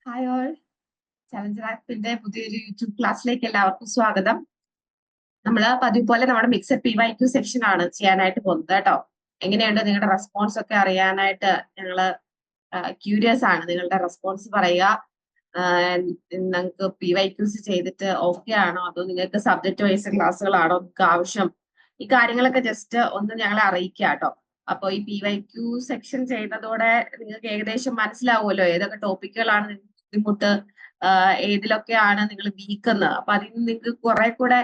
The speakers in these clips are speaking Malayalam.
Hi all. ചലഞ്ചർ ആപ്പിന്റെ പുതിയൊരു യൂട്യൂബ് ക്ലാസ്സിലേക്ക് എല്ലാവർക്കും സ്വാഗതം. നമ്മൾ പതിവ് പോലെ നമ്മുടെ മിക്സഡ് PYQ സെക്ഷൻ ആണ് ചെയ്യാനായിട്ട് പോകുന്നത് കേട്ടോ. എങ്ങനെയുണ്ട് നിങ്ങളുടെ റെസ്പോൺസ് ഒക്കെ അറിയാനായിട്ട് ഞങ്ങള് ക്യൂരിയസ് ആണ്. നിങ്ങളുടെ റെസ്പോൺസ് പറയുക. നിങ്ങൾക്ക് PYQs ചെയ്തിട്ട് ഓക്കെ ആണോ, അതോ നിങ്ങൾക്ക് സബ്ജക്ട് വൈസ് ക്ലാസ്സുകളാണോ നിങ്ങൾക്ക് ആവശ്യം? ഈ കാര്യങ്ങളൊക്കെ ജസ്റ്റ് ഒന്ന് ഞങ്ങളെ അറിയിക്കുക കേട്ടോ. അപ്പൊ ഈ PYQ സെക്ഷൻ ചെയ്യുന്നതോടെ നിങ്ങൾക്ക് ഏകദേശം മനസ്സിലാവുമല്ലോ ഏതൊക്കെ ടോപ്പിക്കുകളാണ് നിങ്ങൾക്ക് ബുദ്ധിമുട്ട്, ഏതിലൊക്കെയാണ് നിങ്ങൾ വീക്ക് എന്ന്. അപ്പൊ അതിൽ നിന്ന് നിങ്ങൾക്ക് കുറെ കൂടെ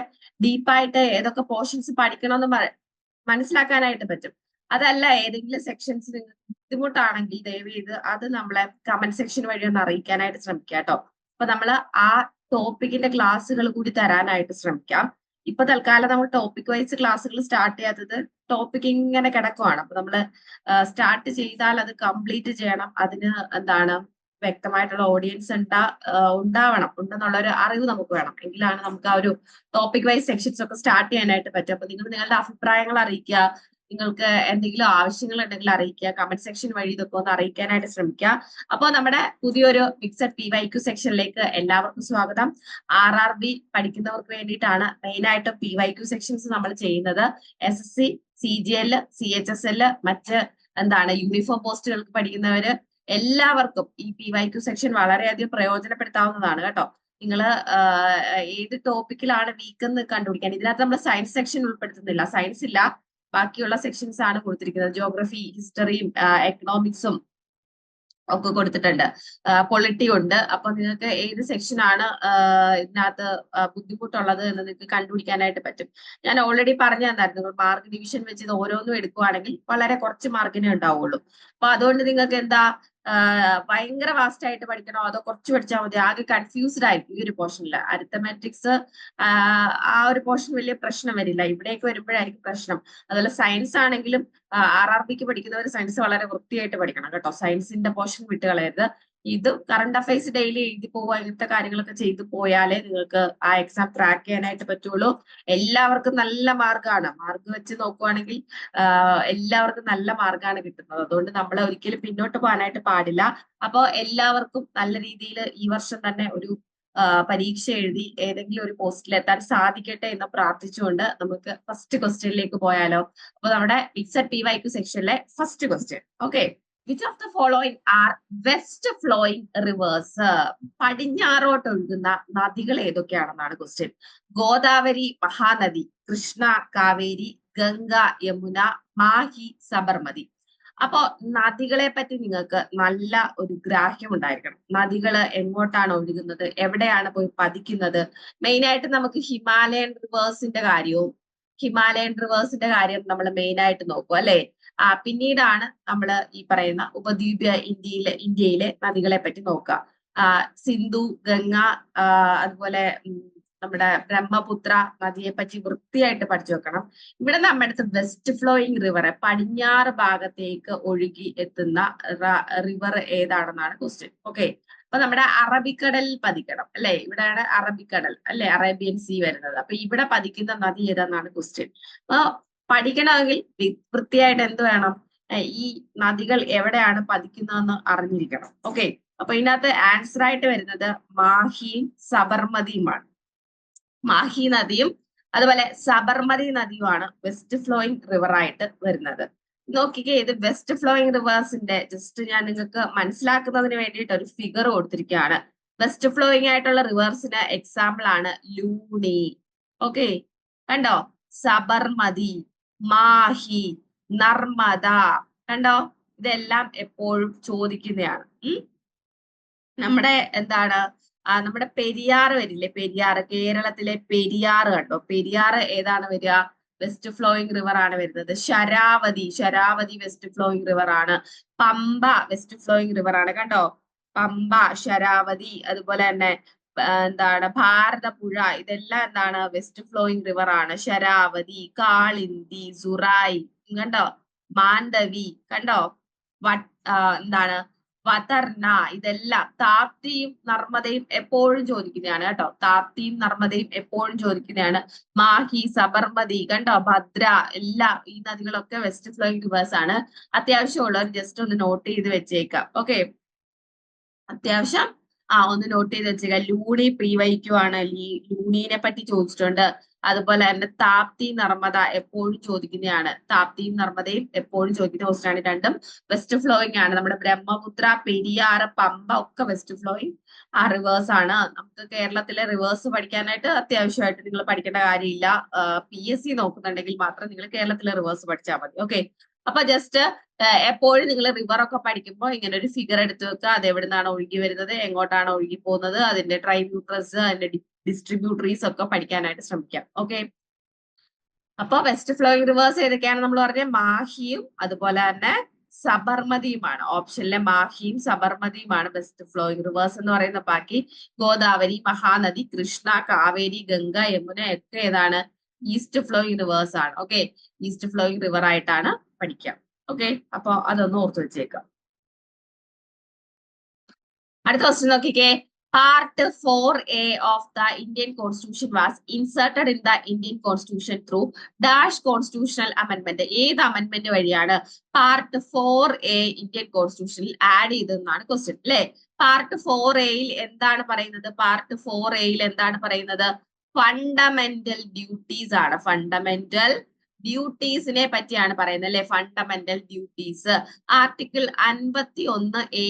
ഡീപ്പായിട്ട് ഏതൊക്കെ പോർഷൻസ് പഠിക്കണമെന്ന് മനസ്സിലാക്കാനായിട്ട് പറ്റും. അതല്ല, ഏതെങ്കിലും സെക്ഷൻസ് നിങ്ങൾക്ക് ബുദ്ധിമുട്ടാണെങ്കിൽ ദയവ് ചെയ്ത് അത് നമ്മളെ കമന്റ് സെക്ഷൻ വഴി ഒന്ന് അറിയിക്കാനായിട്ട് ശ്രമിക്കാം കേട്ടോ. അപ്പൊ നമ്മൾ ആ ടോപ്പിക്കിന്റെ ക്ലാസ്സുകൾ കൂടി തരാനായിട്ട് ശ്രമിക്കാം. ഇപ്പൊ തൽക്കാലം നമ്മൾ ടോപ്പിക് വൈസ് ക്ലാസ്സുകൾ സ്റ്റാർട്ട് ചെയ്യാത്തത് ടോപ്പിക് ഇങ്ങനെ കിടക്കുവാണ്. അപ്പൊ നമ്മൾ സ്റ്റാർട്ട് ചെയ്താൽ അത് കംപ്ലീറ്റ് ചെയ്യണം. അതിന് എന്താണ് വ്യക്തമായിട്ടുള്ള ഓഡിയൻസ് ഉണ്ടാവണം, ഉണ്ടെന്നുള്ള ഒരു അറിവ് നമുക്ക് വേണം. എങ്കിലാണ് നമുക്ക് ആ ഒരു ടോപ്പിക് വൈസ് സെക്ഷൻസ് ഒക്കെ സ്റ്റാർട്ട് ചെയ്യാനായിട്ട് പറ്റും. അപ്പൊ നിങ്ങൾ നിങ്ങളുടെ അഭിപ്രായങ്ങൾ അറിയിക്കുക. നിങ്ങൾക്ക് എന്തെങ്കിലും ആവശ്യങ്ങൾ ഉണ്ടെങ്കിൽ അറിയിക്കുക. കമന്റ് സെക്ഷൻ വഴി ഇതൊക്കെ ഒന്ന് അറിയിക്കാനായിട്ട് ശ്രമിക്കുക. അപ്പോൾ നമ്മുടെ പുതിയൊരു മിക്സഡ് PYQ സെക്ഷനിലേക്ക് എല്ലാവർക്കും സ്വാഗതം. RRB പഠിക്കുന്നവർക്ക് വേണ്ടിയിട്ടാണ് മെയിൻ ആയിട്ട് PYQ സെക്ഷൻസ് നമ്മൾ ചെയ്യുന്നത്. SSC, CGL, CHSL, മറ്റ് യൂണിഫോം പോസ്റ്റുകൾക്ക് പഠിക്കുന്നവര് എല്ലാവർക്കും ഈ PYQ സെക്ഷൻ വളരെയധികം പ്രയോജനപ്പെടുത്താവുന്നതാണ് കേട്ടോ. നിങ്ങൾ ഏത് ടോപ്പിക്കിലാണ് വീക്ക് എന്ന് കണ്ടുപിടിക്കാൻ, ഇതിനകത്ത് നമ്മൾ സയൻസ് സെക്ഷൻ ഉൾപ്പെടുത്തുന്നില്ല. സയൻസ് ഇല്ല, ബാക്കിയുള്ള സെക്ഷൻസ് ആണ് കൊടുത്തിരിക്കുന്നത്. ജിയോഗ്രഫി, ഹിസ്റ്ററിയും എക്കണോമിക്സും ഒക്കെ കൊടുത്തിട്ടുണ്ട്. പൊളിറ്റി ഉണ്ട്. അപ്പൊ നിങ്ങൾക്ക് ഏത് സെക്ഷനാണ് ഇതിനകത്ത് ബുദ്ധിമുട്ടുള്ളത് എന്ന് നിങ്ങൾക്ക് കണ്ടുപിടിക്കാനായിട്ട് പറ്റും. ഞാൻ ഓൾറെഡി പറഞ്ഞു തന്നായിരുന്നു, നിങ്ങൾ മാർക്ക് ഡിവിഷൻ വെച്ച് ഇത് ഓരോന്നും എടുക്കുവാണെങ്കിൽ വളരെ കുറച്ച് മാർക്കിനേ ഉണ്ടാവുള്ളൂ. അപ്പൊ അതുകൊണ്ട് നിങ്ങൾക്ക് ഭയങ്കര വാസ്റ്റ് ആയിട്ട് പഠിക്കണോ അതോ കുറച്ച് പഠിച്ചാൽ മതി, ആകെ കൺഫ്യൂസ്ഡ് ആയിരിക്കും ഈ ഒരു പോർഷനിൽ. അരിത്തമാറ്റിക്സ് ആ ഒരു പോർഷൻ വലിയ പ്രശ്നം വരില്ല, ഇവിടേക്ക് വരുമ്പോഴായിരിക്കും പ്രശ്നം. അതുപോലെ സയൻസ് ആണെങ്കിലും RRBക്ക് പഠിക്കുന്നവർ സയൻസ് വളരെ വൃത്തിയായിട്ട് പഠിക്കണം കേട്ടോ. സയൻസിന്റെ പോർഷൻ വിട്ട് കളയരുത്. ഇത് കറണ്ട് അഫയേഴ്സ് ഡെയിലി എഴുതി പോവുക, ഇങ്ങനത്തെ കാര്യങ്ങളൊക്കെ ചെയ്തു പോയാലേ നിങ്ങൾക്ക് ആ എക്സാം ക്രാക്ക് ചെയ്യാനായിട്ട് പറ്റുള്ളൂ. എല്ലാവർക്കും നല്ല മാർക്കാണ്. മാർക്ക് വെച്ച് നോക്കുവാണെങ്കിൽ എല്ലാവർക്കും നല്ല മാർക്കാണ് കിട്ടുന്നത്. അതുകൊണ്ട് നമ്മൾ ഒരിക്കലും പിന്നോട്ട് പോകാനായിട്ട് പാടില്ല. അപ്പോൾ എല്ലാവർക്കും നല്ല രീതിയിൽ ഈ വർഷം തന്നെ ഒരു പരീക്ഷ എഴുതി ഏതെങ്കിലും ഒരു പോസ്റ്റിൽ എത്താൻ സാധിക്കട്ടെ എന്ന് പ്രാർത്ഥിച്ചുകൊണ്ട് നമുക്ക് ഫസ്റ്റ് ക്വസ്റ്റ്യനിലേക്ക് പോയാലോ. അപ്പൊ നമ്മുടെ മിക്സഡ് PYQ സെക്ഷനിലെ first question. Okay, which of the following are west flowing rivers? പടിഞ്ഞാറോട്ട് ഒഴുകുന്ന നദികൾ ഏതൊക്കെയാണെന്നാണ് ക്വസ്റ്റ്യൻ. ഗോദാവരി, മഹാനദി, കൃഷ്ണ, കാവേരി, ഗംഗ, യമുന, മാഹി, സബർമതി. അപ്പോ നദികളെ പറ്റി നിങ്ങൾക്ക് നല്ല ഒരു ഗ്രാഹ്യം ഉണ്ടായിരിക്കണം. നദികള് എങ്ങോട്ടാണ് ഒഴുകുന്നത്, എവിടെയാണ് പോയി പതിക്കുന്നത്. മെയിൻ ആയിട്ട് നമുക്ക് ഹിമാലയൻ റിവേഴ്സിന്റെ കാര്യം നമ്മൾ മെയിൻ ആയിട്ട് നോക്കും അല്ലെ. പിന്നീടാണ് നമ്മൾ ഈ പറയുന്ന ഉപദ്വീപ ഇന്ത്യയിലെ നദികളെ പറ്റി നോക്കുക. സിന്ധു, ഗംഗ, അതുപോലെ നമ്മുടെ ബ്രഹ്മപുത്ര നദിയെ പറ്റി വൃത്തിയായിട്ട് പഠിച്ചു വെക്കണം. ഇവിടെ നമ്മുടെ അടുത്ത് വെസ്റ്റ് ഫ്ലോയിങ് റിവർ, പടിഞ്ഞാറ് ഭാഗത്തേക്ക് ഒഴുകി എത്തുന്ന റിവർ ഏതാണെന്നാണ് ക്വസ്റ്റ്യൻ. ഓക്കെ, അപ്പൊ നമ്മുടെ അറബിക്കടലിൽ പതിക്കണം അല്ലെ. ഇവിടെയാണ് അറബിക്കടൽ അല്ലെ, അറേബ്യൻ സീ വരുന്നത്. അപ്പൊ ഇവിടെ പതിക്കുന്ന നദി ഏതാണെന്നാണ് ക്വസ്റ്റ്യൻ. അപ്പൊ പഠിക്കണമെങ്കിൽ വൃത്തിയായിട്ട് എന്ത് വേണം, ഈ നദികൾ എവിടെയാണ് പതിക്കുന്നതെന്ന് അറിഞ്ഞിരിക്കണം. ഓക്കെ, അപ്പൊ ഇതിനകത്ത് ആൻസർ ആയിട്ട് വരുന്നത് മാഹിയും സബർമതിയുമാണ്. മാഹി നദിയും അതുപോലെ സബർമതി നദിയുമാണ് വെസ്റ്റ് ഫ്ലോയിങ് റിവർ ആയിട്ട് വരുന്നത്. നോക്കിക്കേ, ഇത് വെസ്റ്റ് ഫ്ലോയിങ് റിവേഴ്സിന്റെ ജസ്റ്റ് ഞാൻ നിങ്ങൾക്ക് മനസ്സിലാക്കുന്നതിന് വേണ്ടിയിട്ട് ഒരു ഫിഗർ കൊടുത്തിരിക്കുകയാണ്. വെസ്റ്റ് ഫ്ലോയിങ് ആയിട്ടുള്ള റിവേഴ്സിന് എക്സാമ്പിൾ ആണ് ലൂണി. ഓക്കെ, കണ്ടോ, സബർമതി, മാഹി, നർമ്മദ, കണ്ടോ, ഇതെല്ലാം എപ്പോഴും ചോദിക്കുന്നതാണ്. നമ്മുടെ നമ്മുടെ പെരിയാർ വരില്ലേ, പെരിയാർ, കേരളത്തിലെ പെരിയാർ കണ്ടോ, പെരിയാർ ഏതാണ് വരിക, വെസ്റ്റ് ഫ്ലോയിങ് റിവർ ആണ് വരുന്നത്. ശരാവതി വെസ്റ്റ് ഫ്ലോയിങ് റിവർ ആണ്. പമ്പ വെസ്റ്റ് ഫ്ലോയിങ് റിവർ ആണ്, കണ്ടോ, പമ്പ, ശരാവതി, അതുപോലെ തന്നെ ഭാരതപ്പുഴ, ഇതെല്ലാം വെസ്റ്റ് ഫ്ലോയിങ് റിവർ ആണ്. ശരാവതി, കാളിന്തി, സുറായി, കണ്ടോ, മാണ്ഡവി, കണ്ടോ, വതർന, ഇതെല്ലാം. താപ്തിയും നർമ്മദയും എപ്പോഴും ചോദിക്കുന്നതാണ് കേട്ടോ. താപ്തിയും നർമ്മദയും എപ്പോഴും ചോദിക്കുന്നതാണ്. മാഹി, സബർമതി, കണ്ടോ, ഭദ്ര, എല്ലാം ഈ നദികളൊക്കെ വെസ്റ്റ് ഫ്ലോയിങ് റിവേഴ്സ് ആണ്. അത്യാവശ്യമുള്ളവർ ജസ്റ്റ് ഒന്ന് നോട്ട് ചെയ്ത് വെച്ചേക്കാം. ഓക്കെ, അത്യാവശ്യം ഒന്ന് നോട്ട് ചെയ്ത് വെച്ചേക്ക. ലൂണി പ്രീ വൈക്യു ആണ്. ലൂണീനെ പറ്റി ചോദിച്ചിട്ടുണ്ട്. അതുപോലെ തന്നെ താപ്തി നർമ്മദ എപ്പോഴും ചോദിക്കുന്നതാണ്. താപ്തിയും നർമ്മദയും എപ്പോഴും ചോദിക്കുന്ന ക്വസ്റ്റ്യൻ ആണ്. രണ്ടും വെസ്റ്റ് ഫ്ലോയിങ് ആണ്. നമ്മുടെ ബ്രഹ്മപുത്ര, പെരിയാർ, പമ്പ ഒക്കെ വെസ്റ്റ് ഫ്ലോയിങ് റിവേഴ്സ് ആണ്. നമുക്ക് കേരളത്തിലെ റിവേഴ്സ് പഠിക്കാനായിട്ട് അത്യാവശ്യമായിട്ട് നിങ്ങൾ പഠിക്കേണ്ട കാര്യമില്ല. PSC നോക്കുന്നുണ്ടെങ്കിൽ മാത്രം നിങ്ങൾ കേരളത്തിലെ റിവേഴ്സ് പഠിച്ചാൽ മതി. ഓക്കെ, അപ്പൊ ജസ്റ്റ് എപ്പോഴും നിങ്ങൾ റിവർ ഒക്കെ പഠിക്കുമ്പോൾ ഇങ്ങനെ ഒരു ഫിഗർ എടുത്ത് വെക്കുക. അത് എവിടെ നിന്നാണ് ഒഴുകി വരുന്നത്, എങ്ങോട്ടാണ് ഒഴുകി പോകുന്നത്, അതിന്റെ ട്രൈബ്യൂട്ടറസ്, അതിന്റെ ഡിസ്ട്രിബ്യൂട്ടറീസ് ഒക്കെ പഠിക്കാനായിട്ട് ശ്രമിക്കാം. ഓക്കെ, അപ്പൊ വെസ്റ്റ് ഫ്ലോയിങ് റിവേഴ്സ് ഏതൊക്കെയാണ് നമ്മൾ പറഞ്ഞത്? മാഹിയും അതുപോലെ തന്നെ സബർമതിയുമാണ്. ഓപ്ഷനിലെ മാഹിയും സബർമതിയുമാണ് വെസ്റ്റ് ഫ്ലോയിങ് റിവേഴ്സ് എന്ന് പറയുന്ന. ബാക്കി ഗോദാവരി, മഹാനദി, കൃഷ്ണ, കാവേരി, ഗംഗ, യമുന ഒക്കെ ഏതാണ്? ഈസ്റ്റ് ഫ്ലോയിങ് റിവേഴ്സ് ആണ്. ഓക്കെ, ഈസ്റ്റ് ഫ്ലോയിങ് റിവർ ആയിട്ടാണ് പഠിക്കാം. ഓക്കെ, അപ്പൊ അതൊന്ന് ഓർത്ത് വെച്ചേക്കാം. അടുത്ത ക്വസ്റ്റ്യൻ നോക്കിക്കേ. Part 4A of the Indian Constitution was inserted in the Indian Constitution through dash constitutional amendment. ഏത് അമെന്റ്മെന്റ് വഴിയാണ് Part 4A ഇന്ത്യൻ കോൺസ്റ്റിറ്റ്യൂഷനിൽ ആഡ് ചെയ്തതെന്നാണ് ക്വസ്റ്റ്യൻ അല്ലെ. Part 4Aയിൽ എന്താണ് പറയുന്നത്? Part 4Aയിൽ എന്താണ് പറയുന്നത്? ഫണ്ടമെന്റൽ ഡ്യൂട്ടീസ് ആണ്. ഫണ്ടമെന്റൽ ഡ്യൂട്ടീസിനെ പറ്റിയാണ് പറയുന്നത് അല്ലെ. Fundamental duties article 51A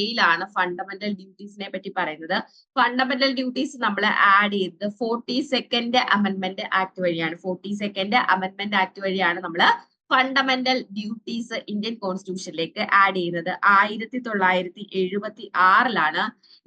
fundamental ഡ്യൂട്ടീസിനെ പറ്റി പറയുന്നത്. ഫണ്ടമെന്റൽ ഡ്യൂട്ടീസ് നമ്മൾ ആഡ് ചെയ്തത് 42nd അമെന്റ്മെന്റ് ആക്ട് വഴിയാണ്. 42nd അമെന്റ്മെന്റ് ആക്ട് വഴിയാണ് നമ്മൾ ഫണ്ടമെന്റൽ ഡ്യൂട്ടീസ് ഇന്ത്യൻ കോൺസ്റ്റിറ്റ്യൂഷനിലേക്ക് ആഡ് ചെയ്യുന്നത്. 1976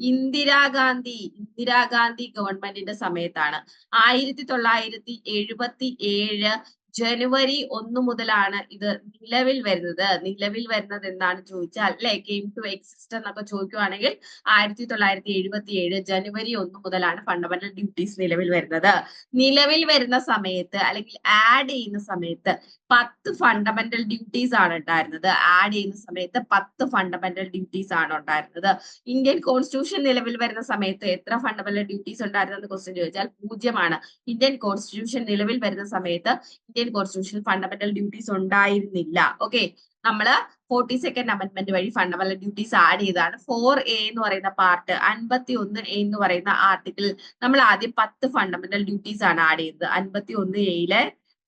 ഇന്ദിരാഗാന്ധി ഗവൺമെന്റിന്റെ സമയത്താണ്. 1977 ജനുവരി 1 മുതലാണ് ഇത് നിലവിൽ വരുന്നത്. നിലവിൽ വരുന്നത് എന്നാണ് ചോദിച്ചാൽ അല്ലെ, കെയിം ടു എക്സിസ്റ്റ് എന്നൊക്കെ ചോദിക്കുവാണെങ്കിൽ 1977 ജനുവരി 1 മുതലാണ് ഫണ്ടമെന്റൽ ഡ്യൂട്ടീസ് നിലവിൽ വരുന്നത്. നിലവിൽ വരുന്ന സമയത്ത് അല്ലെങ്കിൽ ആഡ് ചെയ്യുന്ന സമയത്ത് 10 ഫണ്ടമെന്റൽ ഡ്യൂട്ടീസ് ആണ് ഉണ്ടായിരുന്നത്. ആഡ് ചെയ്യുന്ന സമയത്ത് 10 ഫണ്ടമെന്റൽ ഡ്യൂട്ടീസ് ആണ് ഉണ്ടായിരുന്നത്. ഇന്ത്യൻ കോൺസ്റ്റിറ്റ്യൂഷൻ നിലവിൽ വരുന്ന സമയത്ത് എത്ര ഫണ്ടമെന്റൽ ഡ്യൂട്ടീസ് ഉണ്ടായിരുന്നെന്ന് ക്വസ്റ്റ്യൻ ചോദിച്ചാൽ 0 ഇന്ത്യൻ കോൺസ്റ്റിറ്റ്യൂഷൻ നിലവിൽ വരുന്ന സമയത്ത് ഇന്ത്യൻ കോൺസ്റ്റിറ്റ്യൂഷൻ ഫണ്ടമെന്റൽ ഡ്യൂട്ടീസ് ഉണ്ടായിരുന്നില്ല. ഓക്കെ, നമ്മള് 42nd അമെന്റ്മെന്റ് വഴി ഫണ്ടമെന്റൽ ഡ്യൂട്ടീസ് ആഡ് ചെയ്താണ്. 4A എന്ന് പറയുന്ന പാർട്ട്, 51A എന്ന് പറയുന്ന ആർട്ടിക്കിൾ നമ്മൾ ആദ്യം 10 ഫണ്ടമെന്റൽ ഡ്യൂട്ടീസ് ആണ് ആഡ് ചെയ്തത്. 51Aയിലെ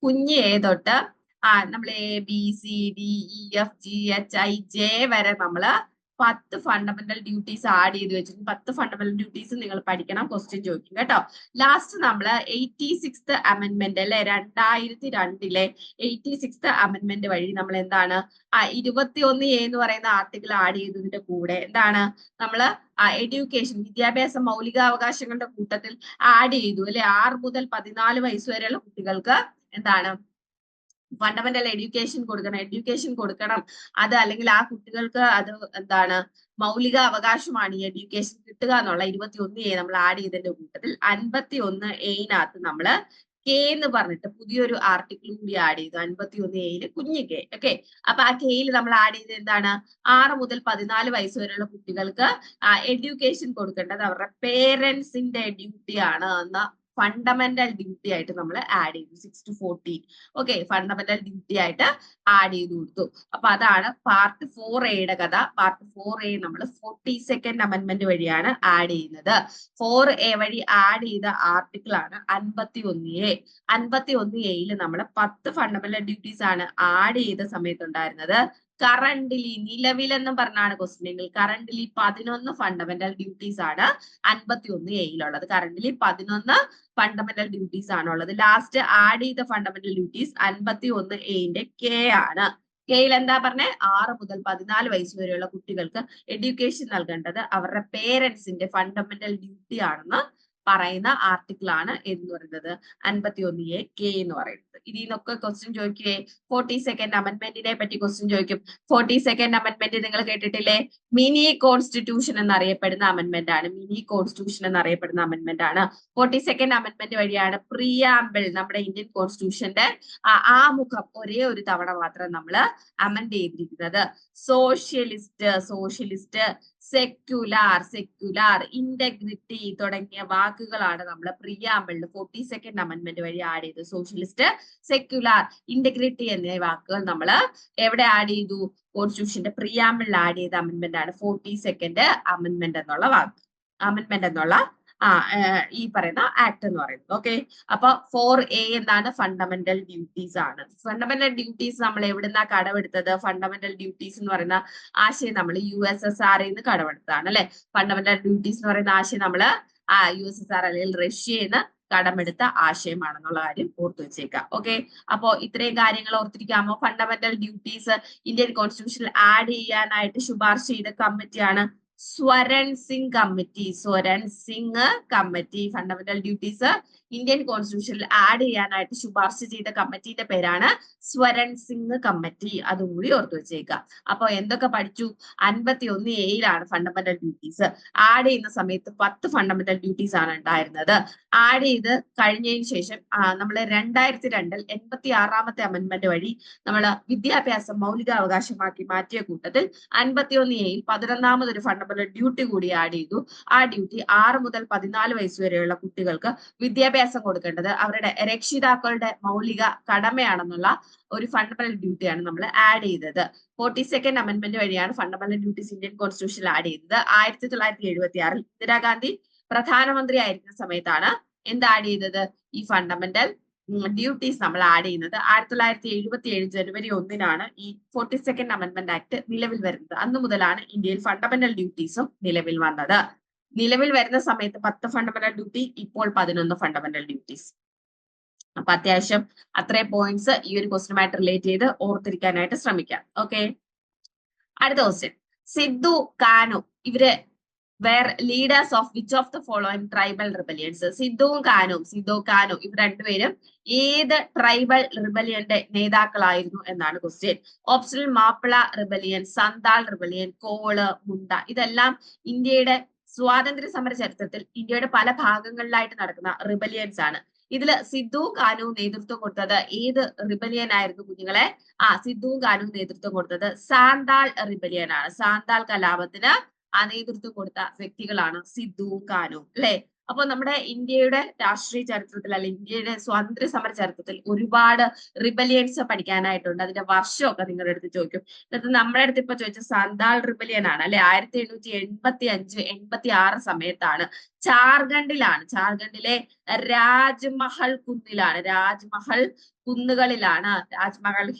കുഞ്ഞ് A തൊട്ട് നമ്മൾ ABCDEFGHIJ വരെ നമ്മള് 10 ഫണ്ടമെന്റൽ ഡ്യൂട്ടീസ് ആഡ് ചെയ്ത് വെച്ചിട്ടുണ്ട്. 10 ഫണ്ടമെന്റൽ ഡ്യൂട്ടീസ് നിങ്ങൾ പഠിക്കണം, ക്വസ്റ്റ്യൻ ചോദിക്കും കേട്ടോ. ലാസ്റ്റ് നമ്മള് 86th അമെന്റ്മെന്റ് അല്ലെ, 2002 86th അമെന്റ്മെന്റ് വഴി നമ്മൾ എന്താണ് 21A എന്ന് പറയുന്ന ആർട്ടിക്കിൾ ആഡ് ചെയ്തതിന്റെ കൂടെ എന്താണ് നമ്മള് എഡ്യൂക്കേഷൻ, വിദ്യാഭ്യാസ മൗലികാവകാശങ്ങളുടെ കൂട്ടത്തിൽ ആഡ് ചെയ്തു അല്ലെ. 6 മുതൽ 14 വയസ്സ് വരെയുള്ള കുട്ടികൾക്ക് എന്താണ് ഫണ്ടമെന്റൽ എഡ്യൂക്കേഷൻ കൊടുക്കണം. അത് അല്ലെങ്കിൽ ആ കുട്ടികൾക്ക് അത് എന്താണ് മൗലിക അവകാശമാണ് ഈ എഡ്യൂക്കേഷൻ കിട്ടുക എന്നുള്ള 21A നമ്മൾ ആഡ് ചെയ്തതിന്റെ കൂട്ടത്തിൽ 51A നമ്മള് കെ എന്ന് പറഞ്ഞിട്ട് പുതിയൊരു ആർട്ടിക്കിൾ കൂടി ആഡ് ചെയ്തു. 51Aയില് കുഞ്ഞ് കെ. ഓക്കെ, അപ്പൊ ആ കെയിൽ നമ്മൾ ആഡ് ചെയ്തത് എന്താണ് 6 മുതൽ 14 വയസ്സ് വരെയുള്ള കുട്ടികൾക്ക് എഡ്യൂക്കേഷൻ കൊടുക്കേണ്ടത് അവരുടെ പേരൻസിന്റെ ഡ്യൂട്ടിയാണ് എന്ന ഫണ്ടമെന്റൽ ഡ്യൂട്ടി ആയിട്ട് നമ്മൾ ആഡ് ചെയ്തു. 6 to 14. ഓക്കെ, ഫണ്ടമെന്റൽ ഡ്യൂട്ടി ആയിട്ട് ആഡ് ചെയ്ത് കൊടുത്തു. അപ്പൊ അതാണ് പാർട്ട് 4Aയുടെ കഥ. പാർട്ട് 4A നമ്മൾ 42nd അമെന്റ്മെന്റ് വഴിയാണ് ആഡ് ചെയ്യുന്നത്. 4A വഴി ആഡ് ചെയ്ത ആർട്ടിക്കിൾ ആണ് 51A. 51Aയിൽ നമ്മൾ 10 ഫണ്ടമെന്റൽ ഡ്യൂട്ടീസ് ആണ് ആഡ് ചെയ്ത സമയത്തുണ്ടായിരുന്നത്. കറന്റ്ലി, നിലവിലെന്നും പറഞ്ഞാണ് ക്വസ്റ്റ്യൻ. കറന്റ്ലി 11 ഫണ്ടമെന്റൽ ഡ്യൂട്ടീസ് ആണ് 51Aയിലുള്ളത്. കറന്റ്ലി 11 ഫണ്ടമെന്റൽ ഡ്യൂട്ടീസ് ആണുള്ളത്. ലാസ്റ്റ് ആഡ് ചെയ്ത ഫണ്ടമെന്റൽ ഡ്യൂട്ടീസ് 51Aന്റെ കെ ആണ്. കെയിൽ എന്താ പറഞ്ഞേ 6 മുതൽ 14 വയസ്സ് വരെയുള്ള കുട്ടികൾക്ക് എഡ്യൂക്കേഷൻ നൽകേണ്ടത് അവരുടെ പേരൻസിന്റെ ഫണ്ടമെന്റൽ ഡ്യൂട്ടി ആണെന്ന് പറയുന്ന ആർട്ടിക്കിൾ ആണ് എന്ന് പറയുന്നത് 51A കെ എന്ന് പറയുന്നത്. ഇതിൽ നിന്നൊക്കെ ക്വസ്റ്റ്യൻ ചോദിക്കുകയെ 42nd അമെന്റ്മെന്റിനെ പറ്റി ക്വസ്റ്റ്യൻ ചോദിക്കും. 42nd അമെന്റ്മെന്റ് നിങ്ങൾ കേട്ടിട്ടില്ലേ? മിനി കോൺസ്റ്റിറ്റ്യൂഷൻ എന്നറിയപ്പെടുന്ന അമെന്റ്മെന്റ് ആണ്. മിനി കോൺസ്റ്റിറ്റ്യൂഷൻ എന്നറിയപ്പെടുന്ന അമെന്റ്മെന്റ് ആണ്. 42nd അമെന്റ്മെന്റ് വഴിയാണ് പ്രിയാമ്പിൾ, നമ്മുടെ ഇന്ത്യൻ കോൺസ്റ്റിറ്റ്യൂഷന്റെ ആമുഖം ഒരേ ഒരു തവണ മാത്രം നമ്മൾ അമെന്റ് ചെയ്തിരിക്കുന്നത്. സോഷ്യലിസ്റ്റ്, സെക്യുലാർ, ഇന്റഗ്രിറ്റി തുടങ്ങിയ വാക്കുകളാണ് നമ്മൾ പ്രിയാമ്പിളിൽ 42nd അമെന്റ്മെന്റ് വഴി ആഡ് ചെയ്തത്. സോഷ്യലിസ്റ്റ്, സെക്യുലാർ, ഇന്റഗ്രിറ്റി എന്നീ വാക്കുകൾ നമ്മൾ എവിടെ ആഡ് ചെയ്തു? കോൺസ്റ്റിറ്റ്യൂഷന്റെ പ്രിയാമ്പിളിൽ ആഡ് ചെയ്ത അമെന്റ്മെന്റ് ആണ് 42nd അമെന്റ്മെന്റ് എന്നുള്ള വാക്ക്. അമെന്റ്മെന്റ് എന്നുള്ള ഈ പറയുന്ന ആക്ട് എന്ന് പറയുന്നത്. ഓക്കെ, അപ്പൊ 4A എന്താണ്? ഫണ്ടമെന്റൽ ഡ്യൂട്ടീസ് ആണ്. ഫണ്ടമെന്റൽ ഡ്യൂട്ടീസ് നമ്മൾ എവിടുന്നാ കടമെടുത്തത്? ഫണ്ടമെന്റൽ ഡ്യൂട്ടീസ് എന്ന് പറയുന്ന ആശയം നമ്മൾ USSRൽ നിന്ന് കടമെടുത്തതാണ് അല്ലെ. ഫണ്ടമെന്റൽ ഡ്യൂട്ടീസ് എന്ന് പറയുന്ന ആശയം നമ്മൾ USSR അല്ലെങ്കിൽ റഷ്യയിൽ നിന്ന് കടമെടുത്ത ആശയമാണെന്നുള്ള കാര്യം ഓർത്തു വെച്ചേക്കാം. ഓക്കെ, അപ്പോ ഇത്രയും കാര്യങ്ങൾ ഓർത്തിരിക്കാമോ? ഫണ്ടമെന്റൽ ഡ്യൂട്ടീസ് ഇന്ത്യൻ കോൺസ്റ്റിറ്റ്യൂഷനിൽ ആഡ് ചെയ്യാനായിട്ട് ശുപാർശ ചെയ്ത കമ്മിറ്റിയാണ് Swaran Singh committee. Swaran Singh committee fundamental duties Indian കോൺസ്റ്റിറ്റ്യൂഷനിൽ ആഡ് ചെയ്യാനായിട്ട് ശുപാർശ ചെയ്ത കമ്മിറ്റിയുടെ പേരാണ് സ്വരൺ സിംഗ് കമ്മിറ്റി. അതും കൂടി ഓർത്തു വെച്ചേക്കാം. അപ്പൊ എന്തൊക്കെ പഠിച്ചു? 51A ഫണ്ടമെന്റൽ ഡ്യൂട്ടീസ് ആഡ് ചെയ്യുന്ന സമയത്ത് 10 ഫണ്ടമെന്റൽ ഡ്യൂട്ടീസ് ആണ് ഉണ്ടായിരുന്നത്. ആഡ് ചെയ്ത് കഴിഞ്ഞതിന് ശേഷം നമ്മൾ 2002 86ാമത്തെ അമെന്റ്മെന്റ് വഴി നമ്മൾ വിദ്യാഭ്യാസം മൗലികാവകാശമാക്കി മാറ്റിയ കൂട്ടത്തിൽ 51A 11ാമതൊരു ഫണ്ടമെന്റൽ ഡ്യൂട്ടി കൂടി ആഡ് ചെയ്തു. ആ ഡ്യൂട്ടി 6 മുതൽ 14 വയസ്സ് വരെയുള്ള കുട്ടികൾക്ക് വിദ്യാഭ്യാസം കൊടുക്കേണ്ടത് അവരുടെ രക്ഷിതാക്കളുടെ മൗലിക കടമയാണെന്നുള്ള ഒരു ഫണ്ടമെന്റൽ ഡ്യൂട്ടിയാണ് നമ്മൾ ആഡ് ചെയ്തത്. 42nd അമെന്റ്മെന്റ് വഴിയാണ് ഫണ്ടമെന്റൽ ഡ്യൂട്ടീസ് ഇന്ത്യൻ കോൺസ്റ്റിറ്റ്യൂഷനിൽ ആഡ് ചെയ്തത്. 1976 ഇന്ദിരാഗാന്ധി പ്രധാനമന്ത്രി ആയിരിക്കുന്ന സമയത്താണ് എന്ത് ആഡ് ചെയ്തത്? ഈ ഫണ്ടമെന്റൽ ഡ്യൂട്ടീസ് നമ്മൾ ആഡ് ചെയ്യുന്നത്. 1977 ജനുവരി 1 ഈ 42nd അമെന്റ്മെന്റ് ആക്ട് നിലവിൽ വരുന്നത്. അന്നു മുതലാണ് ഇന്ത്യയിൽ ഫണ്ടമെന്റൽ ഡ്യൂട്ടീസും നിലവിൽ വന്നത്. നിലവിൽ വരുന്ന സമയത്ത് 10 ഫണ്ടമെന്റൽ ഡ്യൂട്ടി, ഇപ്പോൾ 11 ഫണ്ടമെന്റൽ ഡ്യൂട്ടീസ്. അപ്പൊ അത്യാവശ്യം അത്രയും പോയിന്റ്സ് ഈ ഒരു ക്വസ്റ്റ്യനുമായിട്ട് റിലേറ്റ് ചെയ്ത് ഓർത്തിരിക്കാനായിട്ട് ശ്രമിക്കാം. ഓക്കെ, അടുത്ത ക്വസ്റ്റ്യൻ. സിദ്ധു കാനു ഇവര് leaders of which of the following tribal rebellions? Sidhu Kanu ഇവർ രണ്ടുപേരും ഏത് ട്രൈബൽ റിബലിയന്റെ നേതാക്കളായിരുന്നു എന്നാണ് ക്വസ്റ്റ്യൻ. ഓപ്ഷനിൽ മാപ്പിള റിബലിയൻ, സന്താൾ റിബലിയൻ, കോള്, മുണ്ട. ഇതെല്ലാം ഇന്ത്യയുടെ സ്വാതന്ത്ര്യ സമര ചരിത്രത്തിൽ ഇന്ത്യയുടെ പല ഭാഗങ്ങളിലായിട്ട് നടക്കുന്ന റിബലിയൻസ് ആണ്. ഇതില് സിദ്ധു കാനു നേതൃത്വം കൊടുത്തത് ഏത് റിബലിയൻ ആയിരുന്നു കുഞ്ഞുങ്ങളെ? സിദ്ധു കാനു നേതൃത്വം കൊടുത്തത് സാന്താൾ റിബലിയൻ ആണ്. സാന്താൾ കലാപത്തിന് നേതൃത്വം കൊടുത്ത വ്യക്തികളാണ് സിദ്ധു കാനു അല്ലെ. അപ്പൊ നമ്മുടെ ഇന്ത്യയുടെ രാഷ്ട്രീയ ചരിത്രത്തിൽ അല്ലെങ്കിൽ ഇന്ത്യയുടെ സ്വാതന്ത്ര്യ സമര ചരിത്രത്തിൽ ഒരുപാട് റിബലിയൻസ് പഠിക്കാനായിട്ടുണ്ട്. അതിന്റെ വർഷമൊക്കെ നിങ്ങളുടെ അടുത്ത് ചോദിക്കും. എന്നിട്ട് നമ്മുടെ അടുത്ത് ഇപ്പൊ ചോദിച്ച സാന്താൾ റിബലിയൻ ആണ് അല്ലെ. 1785 86 സമയത്താണ് ജാർഖണ്ഡിലെ രാജ്മഹൽ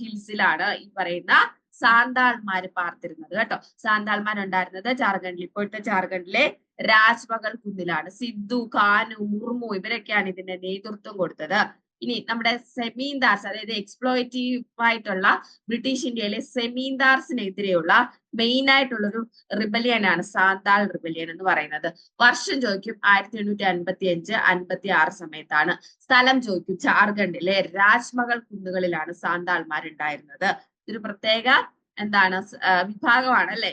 ഹിൽസിലാണ് ഈ പറയുന്ന സാന്താൾമാര് പാർത്തിരുന്നത് കേട്ടോ. സാന്താൾമാർ ഉണ്ടായിരുന്നത് ജാർഖണ്ഡിൽ, ഇപ്പോഴത്തെ ജാർഖണ്ഡിലെ രാജ്മഹൽ കുന്നിലാണ്. സിദ്ധു കാനു മുർമു ഇവരൊക്കെയാണ് ഇതിന്റെ നേതൃത്വം കൊടുത്തത്. ഇനി നമ്മുടെ സെമീന്ദാർസ്, അതായത് എക്സ്പ്ലോയിറ്റീവ് ആയിട്ടുള്ള ബ്രിട്ടീഷ് ഇന്ത്യയിലെ സെമീന്ദാർസിനെതിരെയുള്ള മെയിൻ ആയിട്ടുള്ളൊരു റിബലിയൻ ആണ് സാന്താൾ റിബലിയൻ എന്ന് പറയുന്നത്. വർഷം ചോദിക്കും 1855 56 സമയത്താണ്. സ്ഥലം ചോദിക്കും ജാർഖണ്ഡിലെ രാജ്മഹൽ കുന്നുകളിലാണ് സാന്താൾമാരുണ്ടായിരുന്നത്. ഇതൊരു പ്രത്യേക വിഭാഗമാണ് അല്ലെ.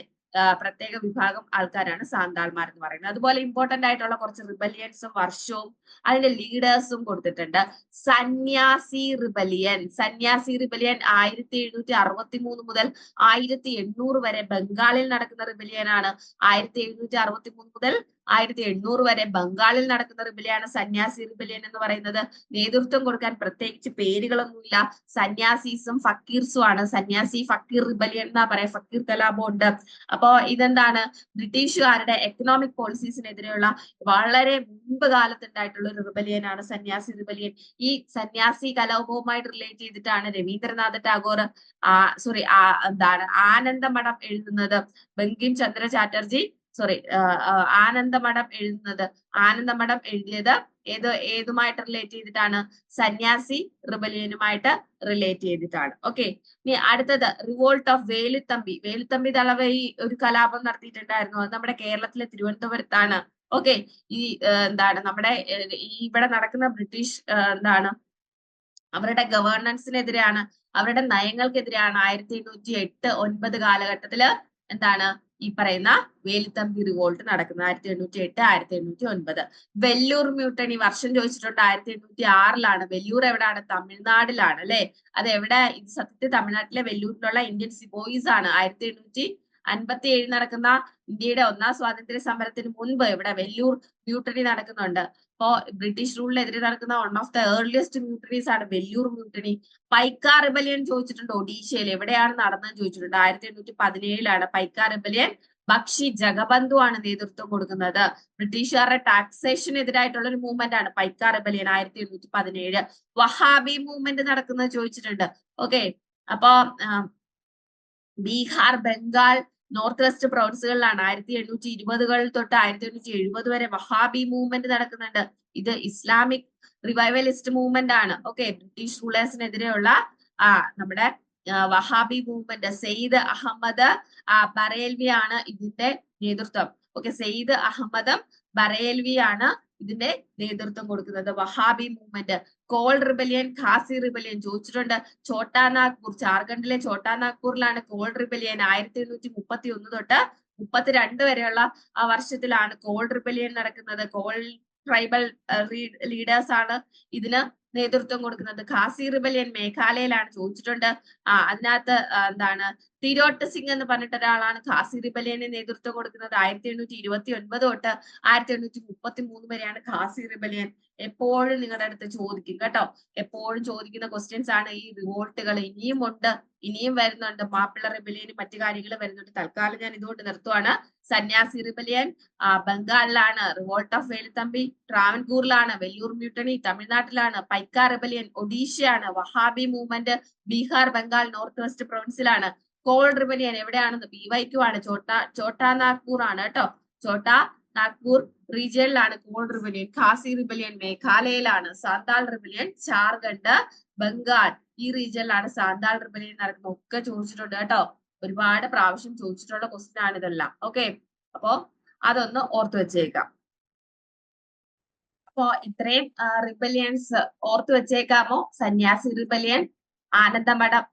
പ്രത്യേക വിഭാഗം ആൾക്കാരാണ് സാന്താൾമാർ എന്ന് പറയുന്നത്. അതുപോലെ ഇമ്പോർട്ടന്റ് ആയിട്ടുള്ള കുറച്ച് റിബലിയൻസും വർഷവും അതിന്റെ ലീഡേഴ്സും കൊടുത്തിട്ടുണ്ട്. സന്യാസി റിബലിയൻ 1763 മുതൽ 1800 വരെ ബംഗാളിൽ നടക്കുന്ന റിബലിയൻ ആണ്. 1763 മുതൽ 1800 വരെ ബംഗാളിൽ നടക്കുന്ന റിബലിയാണ് സന്യാസി റിബലിയൻ എന്ന് പറയുന്നത്. നേതൃത്വം കൊടുക്കാൻ പ്രത്യേകിച്ച് പേരുകളൊന്നുമില്ല. സന്യാസീസും ഫക്കീർസും ആണ്. സന്യാസി ഫക്കീർ റിബലിയൻ എന്നാ പറയാ. ഫക്കീർ കലാപം ഉണ്ട്. അപ്പോ ഇതെന്താണ്? ബ്രിട്ടീഷുകാരുടെ എക്കണോമിക് പോളിസീസിനെതിരെയുള്ള വളരെ മുൻപ് കാലത്തുണ്ടായിട്ടുള്ള ഒരു റിബലിയൻ ആണ് സന്യാസി റിബലിയൻ. ഈ സന്യാസി കലാപവുമായിട്ട് റിലേറ്റ് ചെയ്തിട്ടാണ് രവീന്ദ്രനാഥ ടാഗോർ ആനന്ദമഠം എഴുതുന്നത്. ബങ്കിം ചന്ദ്ര ചാറ്റർജി ആനന്ദമഠം എഴുതിയത് ഏതുമായിട്ട് റിലേറ്റ് ചെയ്തിട്ടാണ്? സന്യാസി റിബലിയനുമായിട്ട് റിലേറ്റ് ചെയ്തിട്ടാണ്. ഓക്കെ, ഇനി അടുത്തത് റിവോൾട്ട് ഓഫ് വേലുത്തമ്പി ദളവ ഒരു കലാപം നടത്തിയിട്ടുണ്ടായിരുന്നു. അത് നമ്മുടെ കേരളത്തിലെ തിരുവനന്തപുരത്താണ്. ഓക്കെ, ഈ നമ്മുടെ ഇവിടെ നടക്കുന്ന ബ്രിട്ടീഷ് അവരുടെ ഗവേണൻസിനെതിരെയാണ്, അവരുടെ നയങ്ങൾക്കെതിരെയാണ് 1808 9 കാലഘട്ടത്തില് ഈ പറയുന്ന വേലുത്തമ്പി റിവോൾട്ട് നടക്കുന്നത്. 1808 1809. വെല്ലൂർ മ്യൂട്ടണി വർഷം ചോദിച്ചിട്ടുണ്ട്. 1806 വെല്ലൂർ എവിടെയാണ്? തമിഴ്നാടിലാണ് അല്ലെ. അത് എവിടെ? ഇത് സത്യത്തിൽ തമിഴ്നാട്ടിലെ വെല്ലൂരിലുള്ള ഇന്ത്യൻ സിബോയിസ് ആണ്. 1857 നടക്കുന്ന ഇന്ത്യയുടെ 1ാം സ്വാതന്ത്ര്യ സമരത്തിന് മുൻപ് ഇവിടെ വെല്ലൂർ മ്യൂട്ടണി നടക്കുന്നുണ്ട്. അപ്പോ ബ്രിട്ടീഷ് റൂളിനെതിരെ നടക്കുന്ന വൺ ഓഫ് ദ ഏർലിയസ്റ്റ് മ്യൂട്ടണീസ് ആണ് വെല്ലൂർ മ്യൂട്ടണി. പൈക്ക റിബലിയൻ ചോദിച്ചിട്ടുണ്ട്. ഒഡീഷയിൽ എവിടെയാണ് നടന്നതെന്ന് ചോദിച്ചിട്ടുണ്ട്. 1817 പൈക്ക റിബലിയൻ ബക്ഷി ജഗബന്ധു ആണ് നേതൃത്വം കൊടുക്കുന്നത്. ബ്രിട്ടീഷുകാരുടെ ടാക്സേഷനെതിരായിട്ടുള്ള ഒരു മൂവ്മെന്റ് ആണ് പൈക്ക റിബലിയൻ 1817. വഹാബി മൂവ്മെന്റ് നടക്കുന്നത് ചോദിച്ചിട്ടുണ്ട്. ഓക്കെ, അപ്പൊ ബീഹാർ, ബംഗാൾ, നോർത്ത് വെസ്റ്റ് പ്രൊവിൻസുകളിലാണ് 1820 തൊട്ട് 1870 വരെ വഹാബി മൂവ്മെന്റ് നടക്കുന്നുണ്ട്. ഇത് ഇസ്ലാമിക് റിവൈവലിസ്റ്റ് മൂവ്മെന്റ് ആണ്. ഓക്കെ, ബ്രിട്ടീഷ് റൂളേഴ്സിനെതിരെയുള്ള നമ്മുടെ വഹാബി മൂവ്മെന്റ്. സെയ്ദ് അഹമ്മദ് ബറേൽവി ആണ് ഇതിന്റെ നേതൃത്വം. ഓക്കെ, സെയ്ദ് അഹമ്മദ് ബറേൽവി ആണ് ഇതിന്റെ നേതൃത്വം കൊടുക്കുന്നത്. Wahabi movement. Kol rebellion, Khasi rebellion ചോദിച്ചിട്ടുണ്ട്. ഛോട്ടാ നാഗ്പൂർ, ജാർഖണ്ഡിലെ ഛോട്ടാ നാഗ്പൂരിലാണ് കോൾ റിബലിയൻ 1831 തൊട്ട് 32 വരെയുള്ള ആ വർഷത്തിലാണ് കോൾ റിബലിയൻ നടക്കുന്നത്. കോൾ ട്രൈബൽ ലീഡേഴ്സ് ആണ് ഇതിന് നേതൃത്വം കൊടുക്കുന്നത്. ഖാസി റിബലിയൻ മേഘാലയയിലാണ് ചോദിച്ചിട്ടുണ്ട്. അതിനകത്ത് എന്താണ് തിരോട്ട് സിംഗ് എന്ന് പറഞ്ഞിട്ട് ഒരാളാണ് ഖാസി റിബലിയന് നേതൃത്വം കൊടുക്കുന്നത്. 1829 തൊട്ട് 1833 വരെയാണ് ഖാസി റിബലിയൻ. എപ്പോഴും നിങ്ങളുടെ അടുത്ത് ചോദിക്കും കേട്ടോ, എപ്പോഴും ചോദിക്കുന്ന ക്വസ്റ്റ്യൻസ് ആണ് ഈ റിവോൾട്ടുകൾ. ഇനിയും ഉണ്ട്, ഇനിയും വരുന്നുണ്ട്. മാപ്പിള റിബലിയനും മറ്റു കാര്യങ്ങൾ വരുന്നുണ്ട്. തൽക്കാലം ഞാൻ ഇതുകൊണ്ട് നിർത്തുവാണ്. സന്യാസി റിബലിയൻ ബംഗാളിലാണ്. റിവോൾട്ട് ഓഫ് വേലുത്തമ്പി ട്രാവൻകൂറിലാണ്. വെല്ലൂർ മ്യൂട്ടണി തമിഴ്നാട്ടിലാണ്. പൈക്ക റിബലിയൻ ഒഡീഷയാണ്. Wahabi movement Bihar, Bengal, north west പ്രൊവിൻസിലാണ്. കോൾ റിബലിയൻ എവിടെയാണെന്ന് BYQ ആണ്. ഛോട്ടാ നാഗ്പൂർ ആണ് കേട്ടോ. ഛോട്ടാ നാഗ്പൂർ റീജിയനിലാണ് കോൾ റിബലിയൻ. ഖാസി റിബലിയൻ മേഘാലയയിലാണ്. സാന്താൾ റിബലിയൻ ജാർഖണ്ഡ്, ബംഗാൾ ഈ റീജിയനിലാണ് സാന്താൾ റിബലിയൻ നടക്കുന്നത്. ഒക്കെ ചോദിച്ചിട്ടുണ്ട് കേട്ടോ, ഒരുപാട് പ്രാവശ്യം ചോദിച്ചിട്ടുള്ള ക്വസ്റ്റ്യൻ ആണ് ഇതെല്ലാം. ഓക്കെ, അപ്പോ അതൊന്ന് ഓർത്തു വെച്ചേക്കാം. അപ്പോ ഇത്രയും റിബലിയൻസ് ഓർത്തു വെച്ചേക്കാമോ? സന്യാസി റിബലിയൻ, ആനന്ദമഠം,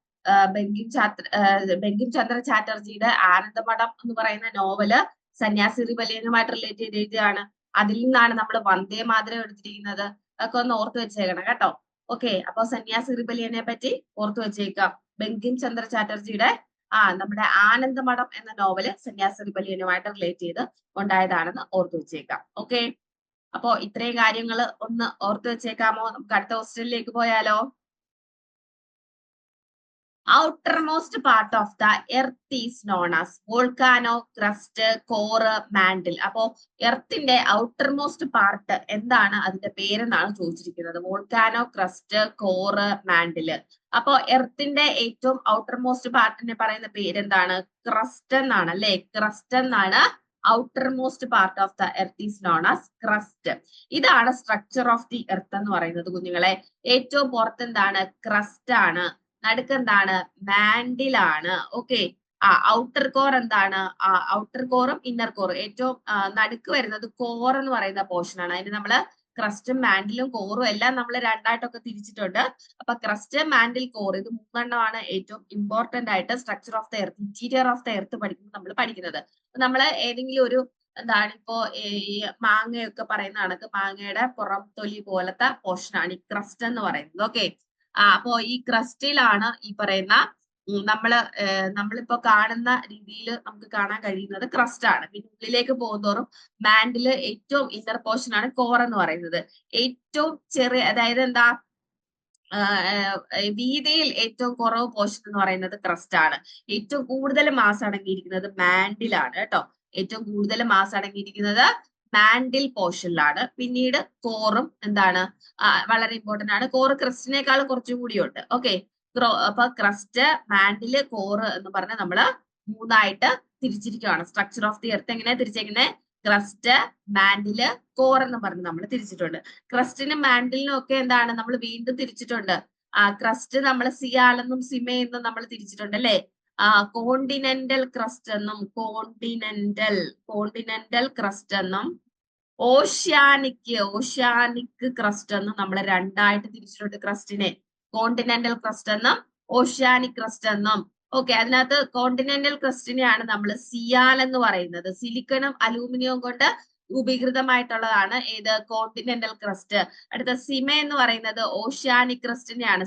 ബങ്കിം ചന്ദ്ര ചാറ്റർജിയുടെ ആനന്ദമഠം എന്ന് പറയുന്ന നോവല് സന്യാസി റിബലിയനുമായിട്ട് റിലേറ്റ് ചെയ്ത് എഴുതിയാണ്. അതിൽ നിന്നാണ് നമ്മൾ വന്ദേ മാതരം എടുത്തിരിക്കുന്നത്. അതൊക്കെ ഒന്ന് ഓർത്തു വെച്ചേക്കണം കേട്ടോ. ഓക്കെ, അപ്പൊ സന്യാസി റിബലിയനെ പറ്റി ഓർത്തു വെച്ചേക്കാം. ബങ്കിം ചന്ദ്ര ചാറ്റർജിയുടെ നമ്മുടെ ആനന്ദമഠം എന്ന നോവല് സന്യാസി റിബലിയനുമായിട്ട് റിലേറ്റ് ചെയ്ത് ഉണ്ടായതാണെന്ന് ഓർത്തു വെച്ചേക്കാം. ഓക്കെ, അപ്പോ ഇത്രയും കാര്യങ്ങൾ ഒന്ന് ഓർത്തു വെച്ചേക്കാമോ? നമുക്ക് അടുത്ത ക്വസ്റ്റ്യനിലേക്ക് പോയാലോ? outermost part of the earth is known as volcano, crust, core, mantle. അപ്പോ എർത്തിന്റെ ഔട്ടർമോസ്റ്റ് പാർട്ട് എന്താണ്, അതിന്റെ പേരെന്നാണ് ചോദിച്ചിരിക്കുന്നത്. Volcano, crust, core, mantle. അപ്പോ എർത്തിന്റെ ഏറ്റവും ഔട്ടർമോസ്റ്റ് പാർട്ടിനെ പറയുന്ന പേരെന്താണ്? ക്രസ്റ്റ് എന്നാണ് അല്ലെ. ക്രസ്റ്റ് എന്നാണ്. Outermost part of the earth is known as crest. ഇതാണ് സ്ട്രക്ചർ ഓഫ് ദി എർത്ത് എന്ന് പറയുന്നത് കുഞ്ഞുങ്ങളെ. ഏറ്റവും പുറത്ത് എന്താണ്? ക്രസ്റ്റ് ആണ്. നടുക്ക് എന്താണ്? മാൻഡിലാണ്. ഓക്കെ, ഔട്ടർ കോർ എന്താണ്? ഔട്ടർ കോറും ഇന്നർ കോറും. ഏറ്റവും നടുക്ക് വരുന്നത് കോർ എന്ന് പറയുന്ന പോർഷൻ ആണ്. അതിന് നമ്മള് ക്രസ്റ്റും മാൻഡിലും കോറും എല്ലാം നമ്മൾ രണ്ടായിട്ടൊക്കെ തിരിച്ചിട്ടുണ്ട്. അപ്പൊ ക്രസ്റ്റ്, മാൻഡിൽ, കോർ ഇത് മൂന്നെണ്ണമാണ് ഏറ്റവും ഇമ്പോർട്ടന്റ് ആയിട്ട് structure of the earth, interior of the earth പഠിക്കുമ്പോൾ നമ്മൾ പഠിക്കുന്നത്. നമ്മള് ഏതെങ്കിലും ഒരു എന്താണ് ഇപ്പോ ഈ മാങ്ങയൊക്കെ പറയുന്ന കണക്ക് മാങ്ങയുടെ പുറം തൊലി പോലത്തെ പോർഷൻ ആണ് ഈ ക്രസ്റ്റ് എന്ന് പറയുന്നത്. ഓക്കെ, അപ്പോ ഈ ക്രസ്റ്റിലാണ് ഈ പറയുന്ന നമ്മളിപ്പോ കാണുന്ന രീതിയിൽ നമുക്ക് കാണാൻ കഴിയുന്നത് ക്രസ്റ്റ് ആണ്. പിന്നെ ഉള്ളിലേക്ക് പോകുന്തോറും മാൻഡില് ഏറ്റവും ഇന്നർ പോർഷൻ ആണ് കോർ എന്ന് പറയുന്നത്. ഏറ്റവും ചെറിയ, അതായത് എന്താ, വീതിയിൽ ഏറ്റവും കുറവ് പോർഷൻ എന്ന് പറയുന്നത് ക്രസ്റ്റ് ആണ്. ഏറ്റവും കൂടുതൽ മാസ് അടങ്ങിയിരിക്കുന്നത് മാൻഡിലാണ് കേട്ടോ. ഏറ്റവും കൂടുതൽ മാസ് അടങ്ങിയിരിക്കുന്നത് മാൻഡിൽ പോർഷനിലാണ്. പിന്നീട് കോറും എന്താണ് വളരെ ഇമ്പോർട്ടന്റ് ആണ്. കോറ് ക്രസ്റ്റിനേക്കാൾ കുറച്ചും കൂടി ഉണ്ട്. ഓക്കെ, അപ്പൊ ക്രസ്റ്റ്, മാൻഡില്, കോറ് എന്ന് പറഞ്ഞ് നമ്മള് മൂന്നായിട്ട് തിരിച്ചിരിക്കുകയാണ്. സ്ട്രക്ചർ ഓഫ് ദി എർത്ത് എങ്ങനെയാ തിരിച്ചേക്കുന്നത്? ക്രസ്റ്റ്, മാൻഡില്, കോർ എന്ന് പറഞ്ഞ് നമ്മൾ തിരിച്ചിട്ടുണ്ട്. ക്രസ്റ്റിനും മാൻഡിലിനും ഒക്കെ എന്താണ് നമ്മൾ വീണ്ടും തിരിച്ചിട്ടുണ്ട്. ക്രസ്റ്റ് നമ്മൾ സിയാലെന്നും സിമയെന്നും നമ്മൾ തിരിച്ചിട്ടുണ്ട് അല്ലെ. കോണ്ടിനെന്റൽ ക്രസ്റ്റ് എന്നും കോണ്ടിനെന്റൽ ക്രസ്റ്റ് എന്നും ഓഷ്യാനിക് ക്രസ്റ്റ് എന്നും നമ്മൾ രണ്ടായിട്ട് തിരിച്ചിട്ടുണ്ട് ക്രസ്റ്റിനെ. കോണ്ടിനെന്റൽ ക്രസ്റ്റ് എന്നും ഓഷ്യാനിക് ക്രസ്റ്റ് എന്നും. ഓക്കെ, അതിനകത്ത് കോണ്ടിനെന്റൽ ക്രസ്റ്റിനെയാണ് നമ്മൾ സിയാൽ എന്ന് പറയുന്നത്. സിലിക്കണും അലൂമിനിയവും കൊണ്ട് രൂപീകൃതമായിട്ടുള്ളതാണ് ഏത്? Continental crest. അടുത്ത സിമ എന്ന് പറയുന്നത് ഓഷ്യാനിക് ക്രസ്റ്റിനെയാണ്.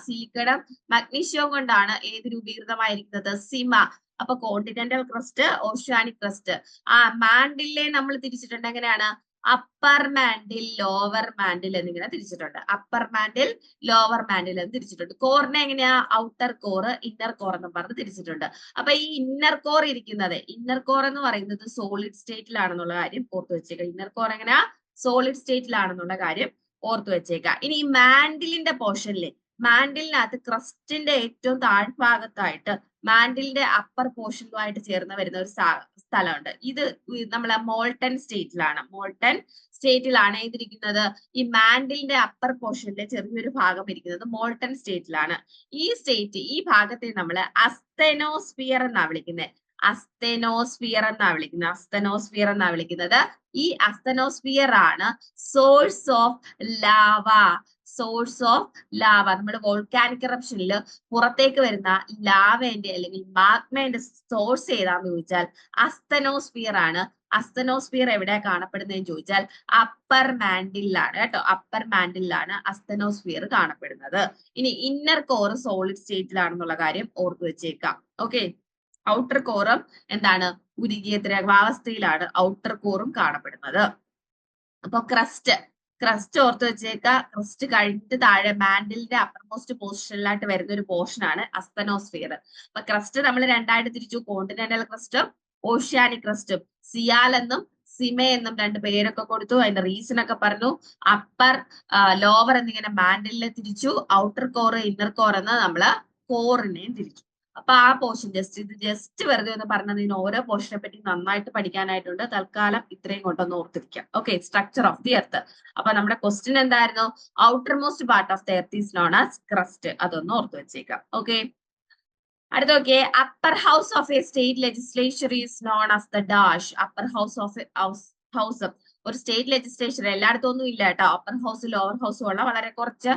സിലിക്കണും മഗ്നീഷ്യവും കൊണ്ടാണ് ഏത് രൂപീകൃതമായിരിക്കുന്നത്? സിമ. അപ്പൊ കോണ്ടിനെന്റൽ ക്രസ്റ്റ്, ഓഷ്യാനിക് ക്രസ്റ്റ്. മാൻഡിലെ നമ്മൾ തിരിച്ചിട്ടുണ്ട് എങ്ങനെയാണ്? അപ്പർ മാൻഡിൽ, ലോവർ മാൻഡിൽ എന്നിങ്ങനെ തിരിച്ചിട്ടുണ്ട്. അപ്പർ മാൻഡിൽ, ലോവർ മാൻഡിൽ എന്ന് തിരിച്ചിട്ടുണ്ട്. കോറിനെ എങ്ങനെയാ ഔട്ടർ കോർ, ഇന്നർ കോർ എന്നും പറഞ്ഞ് തിരിച്ചിട്ടുണ്ട്. അപ്പൊ ഈ ഇന്നർ കോർ ഇരിക്കുന്നത്, ഇന്നർ കോർ എന്ന് പറയുന്നത് സോളിഡ് സ്റ്റേറ്റിലാണെന്നുള്ള കാര്യം ഓർത്ത് വെച്ചേക്കുക. ഇന്നർ കോർ എങ്ങനെയാ സോളിഡ് സ്റ്റേറ്റിലാണെന്നുള്ള കാര്യം ഓർത്ത് വെച്ചേക്കുക. ഇനി ഈ മാൻഡിലിന്റെ പോർഷനിൽ, മാൻഡിലിനകത്ത് ക്രസ്റ്റിന്റെ ഏറ്റവും താഴ്ഭാഗത്തായിട്ട് മാൻഡിലിന്റെ അപ്പർ പോർഷനുമായിട്ട് ചേർന്ന് വരുന്ന ഒരു സ്ഥലമുണ്ട്. ഇത് നമ്മളെ മോൾട്ടൻ സ്റ്റേറ്റിലാണ്. മോൾട്ടൻ സ്റ്റേറ്റിലാണ് ഏതിരിക്കുന്നത്, ഈ മാൻഡിലിന്റെ അപ്പർ പോർഷനിലെ ചെറിയൊരു ഭാഗം ഇരിക്കുന്നത് മോൾട്ടൻ സ്റ്റേറ്റിലാണ്. ഈ ഭാഗത്തെ നമ്മൾ അസ്തെനോസ്ഫിയർ എന്നാ വിളിക്കുന്നത്. അസ്തെനോസ്ഫിയർ എന്നാ വിളിക്കുന്നത്. ഈ അസ്തെനോസ്ഫിയർ ആണ് സോഴ്സ് ഓഫ് ലാവ. നമ്മുടെ വോൾക്കാനിക് ഇറപ്ഷനിൽ പുറത്തേക്ക് വരുന്ന ലാവേന്റെ അല്ലെങ്കിൽ മാഗ്മയുടെ സോഴ്സ് ഏതാന്ന് ചോദിച്ചാൽ അസ്തെനോസ്ഫിയർ ആണ്. അസ്തെനോസ്ഫിയർ എവിടെയാ കാണപ്പെടുന്നതെന്ന് ചോദിച്ചാൽ അപ്പർ മാൻഡിലാണ് കേട്ടോ. അപ്പർ മാൻഡിലാണ് അസ്തെനോസ്ഫിയർ കാണപ്പെടുന്നത്. ഇനി ഇന്നർ കോർ സോളിഡ് സ്റ്റേറ്റിലാണെന്നുള്ള കാര്യം ഓർത്തു വെച്ചേക്കാം. ഓക്കെ, ഔട്ടർ കോറും എന്താണ് ഉരുകിയ ദ്രവാവസ്ഥയിലാണ് ഔട്ടർ കോറും കാണപ്പെടുന്നത്. അപ്പൊ ക്രസ്റ്റ് ഓർത്ത് വെച്ചേക്ക. ക്രസ്റ്റ് കഴിഞ്ഞിട്ട് താഴെ മാൻഡിലിന്റെ അപ്പർമോസ്റ്റ് പൊസിഷനിലായിട്ട് വരുന്ന ഒരു പോർഷൻ ആണ് അസ്തെനോസ്ഫിയർ. അപ്പൊ ക്രസ്റ്റ് നമ്മൾ രണ്ടായിട്ട് തിരിച്ചു, കോണ്ടിനെന്റൽ ക്രസ്റ്റും ഓഷ്യാനിക് ക്രസ്റ്റും. സിയാൽ എന്നും സിമെ എന്നും രണ്ട് പേരൊക്കെ കൊടുത്തു. അതിന്റെ റീസൺ ഒക്കെ പറഞ്ഞു. അപ്പർ, ലോവർ എന്നിങ്ങനെ മാൻഡിലിനെ തിരിച്ചു. ഔട്ടർ കോർ, ഇന്നർ കോർ എന്ന് നമ്മള് കോറിനെയും തിരിച്ചു. അപ്പൊ ആ പോർഷൻ ജസ്റ്റ് വെറുതെ ഒന്ന് പറഞ്ഞതിന് ഓരോ പോർഷനെ പറ്റി നന്നായിട്ട് പഠിക്കാനായിട്ടുണ്ട്. തൽക്കാലം ഇത്രയും കൊണ്ടൊന്ന് ഓർത്തിരിക്കാം. Okay, structure of the earth. അപ്പൊ നമ്മുടെ ക്വസ്റ്റ്യൻ എന്തായിരുന്നു, outermost part of the earth is known as crust. അതൊന്ന് ഓർത്ത് വെച്ചേക്കാം. ഓക്കെ, അടുത്ത നോക്കിയേ, upper house of a state legislature is known as the dash. Upper house of house ഒരു സ്റ്റേറ്റ് ലെജിസ്ലേച്ചർ എല്ലായിടത്തും ഒന്നും ഇല്ല കേട്ടോ. അപ്പർ ഹൗസ്, ലോവർ ഹൗസും ഉള്ള വളരെ കുറച്ച്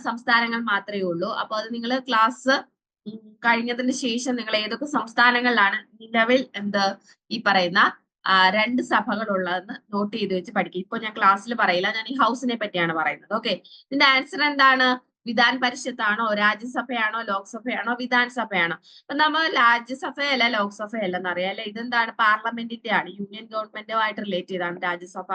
സംസ്ഥാനങ്ങൾ മാത്രമേ ഉള്ളൂ. അപ്പൊ അത് നിങ്ങൾ ക്ലാസ് കഴിഞ്ഞതിന് ശേഷം നിങ്ങൾ ഏതൊക്കെ സംസ്ഥാനങ്ങളിലാണ് നിലവിൽ ഈ പറയുന്ന രണ്ട് സഭകൾ ഉള്ളതെന്ന് നോട്ട് ചെയ്ത് വെച്ച് പഠിക്കുക. ഇപ്പൊ ഞാൻ ക്ലാസ്സിൽ പറയില്ല, ഞാൻ ഈ ഹൗസിനെ പറ്റിയാണ് പറയുന്നത്. ഓക്കെ, ഇതിന്റെ ആൻസർ എന്താണ്? വിധാൻ പരിഷത്താണോ, രാജ്യസഭയാണോ, ലോക്സഭയാണോ, വിധാൻ സഭയാണോ? അപ്പൊ നമ്മൾ രാജ്യസഭയല്ല ലോക്സഭയല്ലെന്ന് അറിയാം അല്ലെ. ഇതെന്താണ്? പാർലമെന്റിന്റെ ആണ്, യൂണിയൻ ഗവൺമെന്റുമായിട്ട് റിലേറ്റ് ചെയ്താണ് രാജ്യസഭ.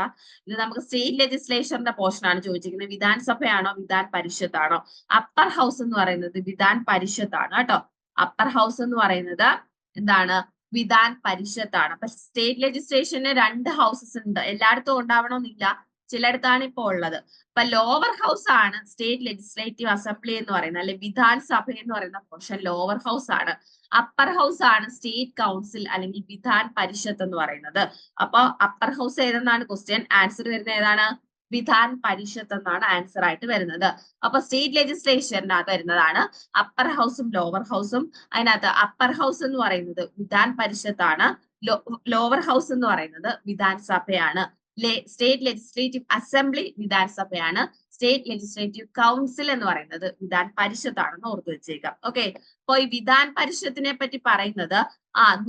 ഇത് നമുക്ക് സ്റ്റേറ്റ് ലെജിസ്ലേഷന്റെ പോർഷൻ ആണ് ചോദിച്ചിരിക്കുന്നത്. വിധാൻ സഭയാണോ, വിധാൻ പരിഷത്താണോ? അപ്പർ ഹൗസ് എന്ന് പറയുന്നത് വിധാൻ പരിഷത്താണ് കേട്ടോ. അപ്പർ ഹൗസ് എന്ന് പറയുന്നത് എന്താണ്? വിധാൻ പരിഷത്താണ്. അപ്പൊ സ്റ്റേറ്റ് ലെജിസ്ലേഷന് രണ്ട് ഹൗസസ് ഉണ്ട്. എല്ലായിടത്തും ഉണ്ടാവണമെന്നില്ല, ചിലയിടത്താണ് ഇപ്പൊ ഉള്ളത്. അപ്പൊ ലോവർ ഹൗസ് ആണ് സ്റ്റേറ്റ് ലെജിസ്ലേറ്റീവ് അസംബ്ലി എന്ന് പറയുന്നത്, അല്ലെ വിധാൻ സഭ എന്ന് പറയുന്ന പോർഷൻ ലോവർ ഹൗസ് ആണ്. അപ്പർ ഹൗസ് ആണ് സ്റ്റേറ്റ് കൗൺസിൽ അല്ലെങ്കിൽ വിധാൻ പരിഷത്ത് എന്ന് പറയുന്നത്. അപ്പൊ അപ്പർ ഹൗസ് ഏതെന്നാണ് ക്വസ്റ്റ്യൻ. ആൻസർ വരുന്നത് ഏതാണ്? വിധാൻ പരിഷത്ത് എന്നാണ് ആൻസർ ആയിട്ട് വരുന്നത്. അപ്പൊ സ്റ്റേറ്റ് ലെജിസ്ലേഷനകത്ത് വരുന്നതാണ് അപ്പർ ഹൗസും ലോവർ ഹൗസും. അതിനകത്ത് അപ്പർ ഹൗസ് എന്ന് പറയുന്നത് വിധാൻ പരിഷത്താണ്, ലോവർ ഹൗസ് എന്ന് പറയുന്നത് വിധാൻ സഭയാണ്. സ്റ്റേറ്റ് ലെജിസ്ലേറ്റീവ് അസംബ്ലി വിധാൻ സഭയാണ്, സ്റ്റേറ്റ് ലെജിസ്ലേറ്റീവ് കൗൺസിൽ എന്ന് പറയുന്നത് വിധാൻ പരിഷത്താണെന്ന് ഓർത്തു വെച്ചേക്കാം. ഓക്കെ, അപ്പൊ ഈ വിധാൻ പരിഷത്തിനെ പറ്റി പറയുന്നത്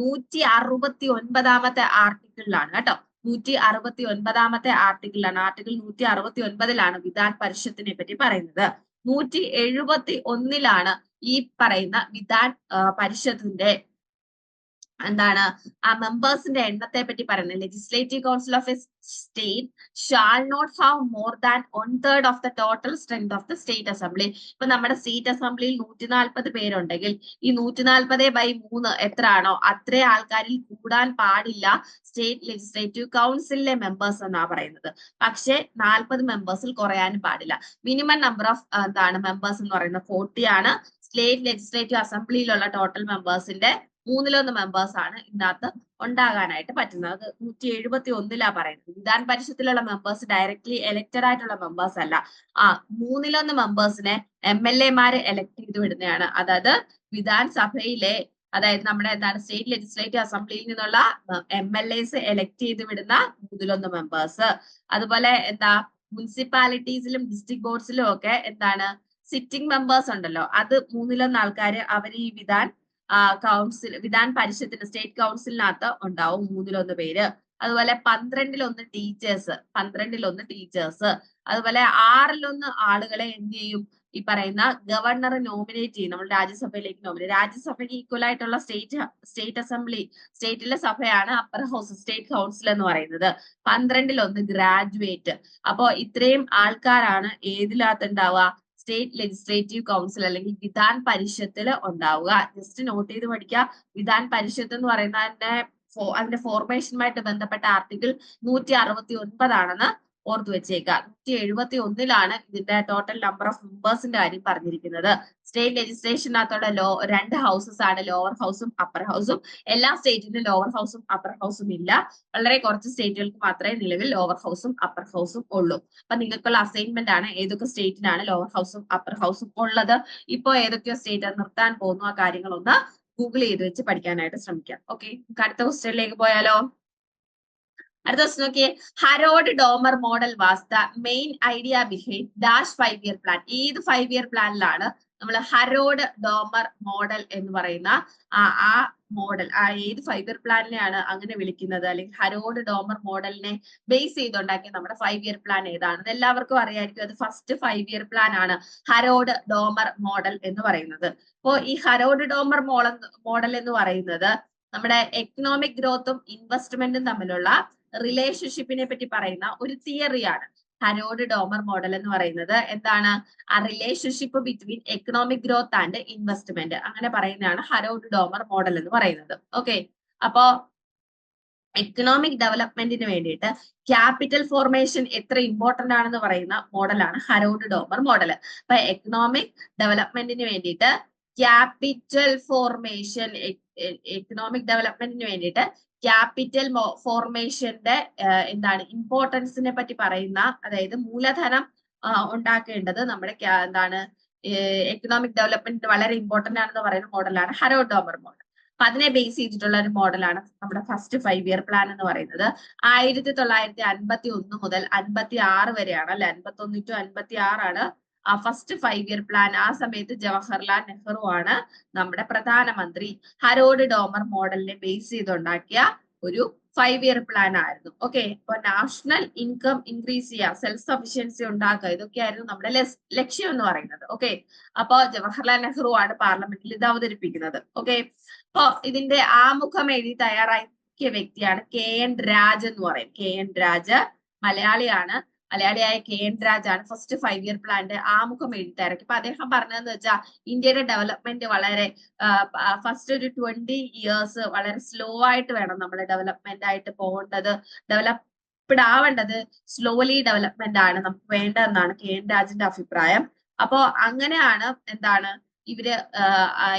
169 ആർട്ടിക്കിളിലാണ് കേട്ടോ. 169 ആർട്ടിക്കിളാണ്. ആർട്ടിക്കിൾ 169 വിധാൻ പരിഷത്തിനെ പറ്റി പറയുന്നത്. 171 ഈ പറയുന്ന വിധാൻ പരിഷത്തിന്റെ ആ മെമ്പേഴ്സിന്റെ എണ്ണത്തെ പറ്റി പറയുന്നത്. Legislative council of a state shall not have more than 1/3 of the total strength of the state assembly. ഇപ്പൊ നമ്മുടെ സ്റ്റേറ്റ് അസംബ്ലിയിൽ 140 പേരുണ്ടെങ്കിൽ ഈ 140/3 എത്ര ആണോ അത്രേ ആൾക്കാരിൽ കൂടാൻ പാടില്ല സ്റ്റേറ്റ് ലെജിസ്ലേറ്റീവ് കൗൺസിലിലെ മെമ്പേഴ്സ് എന്നാ പറയുന്നത്. പക്ഷെ 40 മെമ്പേഴ്സിൽ കുറയാനും പാടില്ല. മിനിമം നമ്പർ ഓഫ് മെമ്പേഴ്സ് എന്ന് പറയുന്നത് 40 ആണ്. സ്റ്റേറ്റ് ലെജിസ്ലേറ്റീവ് അസംബ്ലിയിലുള്ള ടോട്ടൽ മെമ്പേഴ്സിന്റെ 1/3 മെമ്പേഴ്സ് ആണ് ഇതിനകത്ത് ഉണ്ടാകാനായിട്ട് പറ്റുന്നത്. 171 പറയുന്നത്. വിധാൻ പരിഷത്തിലുള്ള മെമ്പേഴ്സ് ഡയറക്ട്ലി എലക്റ്റഡ് ആയിട്ടുള്ള മെമ്പേഴ്സ് അല്ല. 1/3 മെമ്പേഴ്സിനെ MLA എലക്ട് ചെയ്ത് വിടുന്നതാണ്. അതായത് വിധാൻ സഭയിലെ, അതായത് നമ്മുടെ സ്റ്റേറ്റ് ലെജിസ്ലേറ്റീവ് അസംബ്ലിയിൽ നിന്നുള്ള MLAs എലക്ട് ചെയ്ത് വിടുന്ന 1/3 മെമ്പേഴ്സ്. അതുപോലെ മുനിസിപ്പാലിറ്റീസിലും ഡിസ്ട്രിക്ട് ബോർഡ്സിലും ഒക്കെ സിറ്റിംഗ് മെമ്പേഴ്സ് ഉണ്ടല്ലോ, അത് 1/3 ആൾക്കാര് അവർ ഈ വിധാൻ പരിഷത്തിന് സ്റ്റേറ്റ് കൗൺസിലിനകത്ത് ഉണ്ടാവും 1/3 പേര്. അതുപോലെ 12 ടീച്ചേഴ്സ്. അതുപോലെ 6 ആളുകളെ എന്ത് ചെയ്യും? ഈ പറയുന്ന ഗവർണർ നോമിനേറ്റ് ചെയ്യും നമ്മൾ രാജ്യസഭയിലേക്ക് രാജ്യസഭയ്ക്ക് ഈക്വൽ ആയിട്ടുള്ള സ്റ്റേറ്റ് അസംബ്ലി സ്റ്റേറ്റിലെ സഭയാണ് അപ്പർ ഹൗസ് സ്റ്റേറ്റ് കൗൺസിൽ എന്ന് പറയുന്നത്. 12 ഗ്രാജുവേറ്റ്. അപ്പോ ഇത്രയും ആൾക്കാരാണ് ഏതിനകത്ത് ഉണ്ടാവുക, സ്റ്റേറ്റ് ലെജിസ്ലേറ്റീവ് കൗൺസിൽ അല്ലെങ്കിൽ വിധാൻ പരിഷത്തിൽ ഉണ്ടാവുക. ജസ്റ്റ് നോട്ട് ചെയ്ത് പഠിക്കുക. വിധാൻ പരിഷത്ത് എന്ന് പറയുന്നതിന്റെ അതിന്റെ ഫോർമേഷനുമായിട്ട് ബന്ധപ്പെട്ട ആർട്ടിക്കിൾ 169 ആണെന്ന് ഓർത്തു വെച്ചേക്കുക. 171 ഇതിന്റെ ടോട്ടൽ നമ്പർ ഓഫ് മെമ്പേഴ്സിന്റെ കാര്യം പറഞ്ഞിരിക്കുന്നത്. സ്റ്റേറ്റ് ലെജിസ്ലേഷനകത്തുള്ള 2 ഹൗസസ് ആണ്, ലോവർ ഹൗസും അപ്പർ ഹൗസും. എല്ലാ സ്റ്റേറ്റിലും ലോവർ ഹൗസും അപ്പർ ഹൗസും ഇല്ല. വളരെ കുറച്ച് സ്റ്റേറ്റുകൾക്ക് മാത്രമേ നിലവിൽ ലോവർ ഹൗസും അപ്പർ ഹൗസും ഉള്ളൂ. അപ്പൊ നിങ്ങൾക്കുള്ള അസൈൻമെന്റ് ആണ് ഏതൊക്കെ സ്റ്റേറ്റിനാണ് ലോവർ ഹൗസും അപ്പർ ഹൗസും ഉള്ളത്, ഇപ്പോ ഏതൊക്കെയോ സ്റ്റേറ്റ് നിർത്താൻ പോകുന്നു, ആ കാര്യങ്ങളൊന്ന് ഗൂഗിൾ ചെയ്ത് വെച്ച് പഠിക്കാനായിട്ട് ശ്രമിക്കാം. ഓക്കെ, അടുത്ത ക്വസ്റ്റ്യനിലേക്ക് പോയാലോ. അടുത്ത ക്വസ്റ്റ്യൻ നോക്കിയേ. Harrod Domar model was the main idea behind dash 5-year plan. ഏത് 5-year പ്ലാനിലാണ് നമ്മൾ ഹരോഡ് ഡോമർ മോഡൽ എന്ന് പറയുന്ന ആ മോഡൽ, ഏത് 5-year പ്ലാനിനെയാണ് അങ്ങനെ വിളിക്കുന്നത്, അല്ലെങ്കിൽ ഹരോഡ് ഡോമർ മോഡലിനെ ബേസ് ചെയ്തുണ്ടാക്കിയ നമ്മുടെ 5-year പ്ലാൻ ഏതാണെന്ന് എല്ലാവർക്കും അറിയായിരിക്കും. അത് ഫസ്റ്റ് 5-year പ്ലാൻ ആണ്, ഹരോഡ് ഡോമർ മോഡൽ എന്ന് പറയുന്നത്. അപ്പോ ഈ ഹരോഡ് ഡോമർ മോഡൽ എന്ന് പറയുന്നത് നമ്മുടെ എക്കണോമിക് ഗ്രോത്തും ഇൻവെസ്റ്റ്മെന്റും തമ്മിലുള്ള റിലേഷൻഷിപ്പിനെ പറ്റി പറയുന്ന ഒരു തിയറിയാണ് ഹരോഡ് ഡോമർ മോഡൽ എന്ന് പറയുന്നത്. എന്താണ് ആ relationship between economic growth and investment, അങ്ങനെ പറയുന്നതാണ് ഹരോഡ് ഡോമർ മോഡൽ എന്ന് പറയുന്നത്. ഓക്കെ, അപ്പോ എക്കണോമിക് ഡെവലപ്മെന്റിന് വേണ്ടിയിട്ട് ക്യാപിറ്റൽ ഫോർമേഷൻ എത്ര ഇമ്പോർട്ടന്റ് ആണെന്ന് പറയുന്ന മോഡലാണ് ഹരോഡ് ഡോമർ മോഡൽ. അപ്പൊ എക്കണോമിക് ഡെവലപ്മെന്റിന് വേണ്ടിയിട്ട് ക്യാപിറ്റൽ ഫോർമേഷൻ, എക്കണോമിക് ഡെവലപ്മെന്റിന് വേണ്ടിയിട്ട് ക്യാപിറ്റൽ ഫോർമേഷന്റെ എന്താണ് ഇമ്പോർട്ടൻസിനെ പറ്റി പറയുന്ന, അതായത് മൂലധനം ഉണ്ടാക്കേണ്ടത് നമ്മുടെ എന്താണ് എക്കണോമിക് ഡെവലപ്മെന്റ് വളരെ ഇമ്പോർട്ടന്റ് ആണെന്ന് പറയുന്ന മോഡലാണ് ഹരോഡ് ഡോമർ മോഡൽ. അപ്പൊ അതിനെ ബേസ് ചെയ്തിട്ടുള്ള ഒരു മോഡലാണ് നമ്മുടെ ഫസ്റ്റ് 5-year പ്ലാൻ എന്ന് പറയുന്നത്. 1951 മുതൽ 56 വരെയാണ് അല്ലെ, 51 to 56 ആണ് ആ ഫസ്റ്റ് 5-year പ്ലാൻ. ആ സമയത്ത് ജവഹർലാൽ നെഹ്റു ആണ് നമ്മുടെ പ്രധാനമന്ത്രി. ഹരോഡ് ഡോമർ മോഡലിനെ ബേസ് ചെയ്തുണ്ടാക്കിയ ഒരു 5-year പ്ലാൻ ആയിരുന്നു. ഓക്കെ, അപ്പൊ നാഷണൽ ഇൻകം ഇൻക്രീസ് ചെയ്യുക, സെൽഫ് സഫിഷ്യൻസി ഉണ്ടാക്കുക, ഇതൊക്കെയായിരുന്നു നമ്മുടെ ലക്ഷ്യം എന്ന് പറയുന്നത്. ഓക്കെ, അപ്പൊ ജവഹർലാൽ നെഹ്റു ആണ് പാർലമെന്റിൽ ഇത് അവതരിപ്പിക്കുന്നത്. ഓക്കെ, അപ്പൊ ഇതിന്റെ ആമുഖം എഴുതി തയ്യാറാക്കിയ വ്യക്തിയാണ് KN രാജ് എന്ന് പറയും. KN രാജ് മലയാളിയായ KN രാജ് ആണ് ഫസ്റ്റ് 5-year പ്ലാന്റെ ആമുഖം എഴുതി തയ്യാറാക്കി. അപ്പൊ അദ്ദേഹം പറഞ്ഞതെന്ന് വെച്ചാൽ ഇന്ത്യയുടെ ഡെവലപ്മെന്റ് വളരെ ഫസ്റ്റ് ഒരു 20 years വളരെ സ്ലോ ആയിട്ട് വേണം നമ്മൾ ഡെവലപ്മെന്റ് ആയിട്ട് പോകേണ്ടത്, ഡെവലപ്ഡ് ആവേണ്ടത് സ്ലോലി ഡെവലപ്മെന്റ് ആണ് നമുക്ക് വേണ്ടതെന്നാണ് KN രാജിന്റെ അഭിപ്രായം. അപ്പോ അങ്ങനെയാണ് എന്താണ് ഇവര്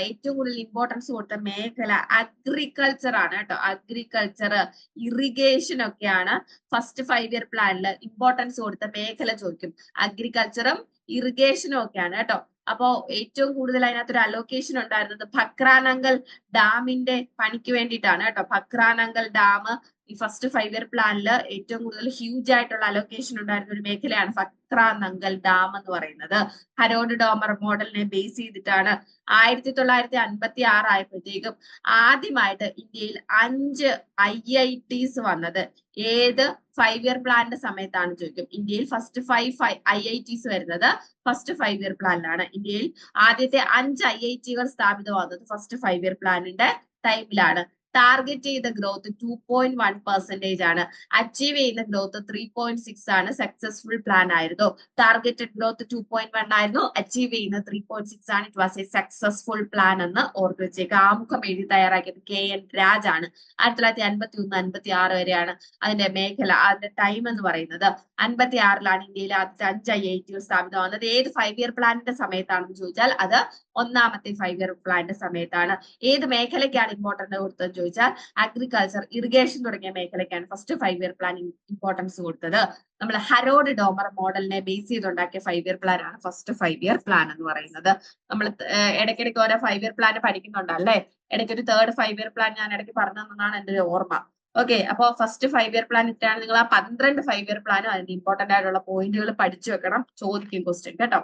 ഏറ്റവും കൂടുതൽ ഇമ്പോർട്ടൻസ് കൊടുത്ത മേഖല അഗ്രികൾച്ചർ ആണ് കേട്ടോ. അഗ്രികൾച്ചർ, ഇറിഗേഷൻ ഒക്കെയാണ് ഫസ്റ്റ് 5-year പ്ലാനിൽ ഇമ്പോർട്ടൻസ് കൊടുത്ത മേഖല ചോദിക്കും. അഗ്രികൾച്ചറും ഇറിഗേഷനും ഒക്കെയാണ് കേട്ടോ. അപ്പോ ഏറ്റവും കൂടുതൽ അതിനകത്തൊരു അലോക്കേഷൻ ഉണ്ടായിരുന്നത് ഭക്രാനങ്കൽ ഡാമിന്റെ പണിക്ക് വേണ്ടിയിട്ടാണ് കേട്ടോ. ഭക്രാനങ്കൽ ഡാം ഈ ഫസ്റ്റ് 5-year പ്ലാനിൽ ഏറ്റവും കൂടുതൽ ഹ്യൂജ് ആയിട്ടുള്ള അലോക്കേഷൻ ഉണ്ടായിരുന്ന ഒരു മേഖലയാണ് ഭക്രാനങ്കൽ ഡാം എന്ന് പറയുന്നത്. ഹരോഡ് ഡോമർ മോഡലിനെ ബേസ് ചെയ്തിട്ടാണ് 1956 ആയപ്പോഴത്തേക്കും ആദ്യമായിട്ട് ഇന്ത്യയിൽ 5 IITs വന്നത്. ഏത് 5-year പ്ലാനിന്റെ സമയത്താണ് ചോദിക്കും. ഇന്ത്യയിൽ ഫസ്റ്റ് 5 IITs വരുന്നത് ഫസ്റ്റ് 5-year പ്ലാനിലാണ്. ഇന്ത്യയിൽ ആദ്യത്തെ 5 IITകൾ സ്ഥാപിതമാകുന്നത് ഫസ്റ്റ് 5-year പ്ലാനിന്റെ ടൈമിലാണ്. ടാർഗറ്റ് ചെയ്ത ഗ്രോത്ത് 2.1% ആണ്. അച്ചീവ് ചെയ്യുന്ന ഗ്രോത്ത് 3.6 ആണ്. സക്സസ്ഫുൾ പ്ലാൻ ആയിരുന്നു. ടാർഗറ്റഡ് ഗ്രോത്ത് 2.1 ആയിരുന്നു, അച്ചീവ് ചെയ്യുന്നത് 3.6 ആണ്. It was A successful plan എന്ന് ഓർത്തു വെച്ചേക്ക്. ആമുഖം എഴുതി തയ്യാറാക്കിയത് KN രാജ് ആണ്. 1951-56 വരെയാണ് അതിന്റെ മേഖല, അതിന്റെ ടൈം എന്ന് പറയുന്നത്. 56-ലാണ് ഇന്ത്യയിലെ ആദ്യത്തെ 5 IITകൾ സ്ഥാപിതമാകുന്നത്. ഏത് 5-year പ്ലാനിന്റെ സമയത്താണെന്ന് ചോദിച്ചാൽ അത് ഒന്നാമത്തെ 5-year പ്ലാനിന്റെ സമയത്താണ്. ഏത് മേഖലയ്ക്കാണ് ഇമ്പോർട്ടന്റ് കൊടുത്തത് ചോദിച്ചാൽ അഗ്രികൾച്ചർ, ഇറിഗേഷൻ തുടങ്ങിയ മേഖലയ്ക്കാണ് ഫസ്റ്റ് 5-year പ്ലാൻ ഇമ്പോർട്ടൻസ് കൊടുത്തത്. നമ്മൾ ഹരോഡ് ഡോമർ മോഡലിനെ ബേസ് ചെയ്തുണ്ടാക്കിയ 5-year പ്ലാൻ ആണ് ഫസ്റ്റ് 5-year പ്ലാൻ എന്ന് പറയുന്നത്. നമ്മൾ ഇടയ്ക്കിടയ്ക്ക് ഓരോ 5-year പ്ലാൻ പഠിക്കുന്നുണ്ടല്ലേ. ഇടയ്ക്ക് ഒരു 3rd 5-year പ്ലാൻ ഞാൻ ഇടയ്ക്ക് പറഞ്ഞു തന്നതാണ് എന്റെ ഒരു ഓർമ്മ. ഓക്കെ, അപ്പൊ ഫസ്റ്റ് 5-year പ്ലാൻ ഇട്ടാണ്. നിങ്ങൾ ആ 12 5-year പ്ലാനും അതിന്റെ ഇമ്പോർട്ടന്റ് ആയിട്ടുള്ള പോയിന്റുകൾ പഠിച്ചു വെക്കണം, ചോദിക്കും ക്വസ്റ്റ്യൻ കേട്ടോ.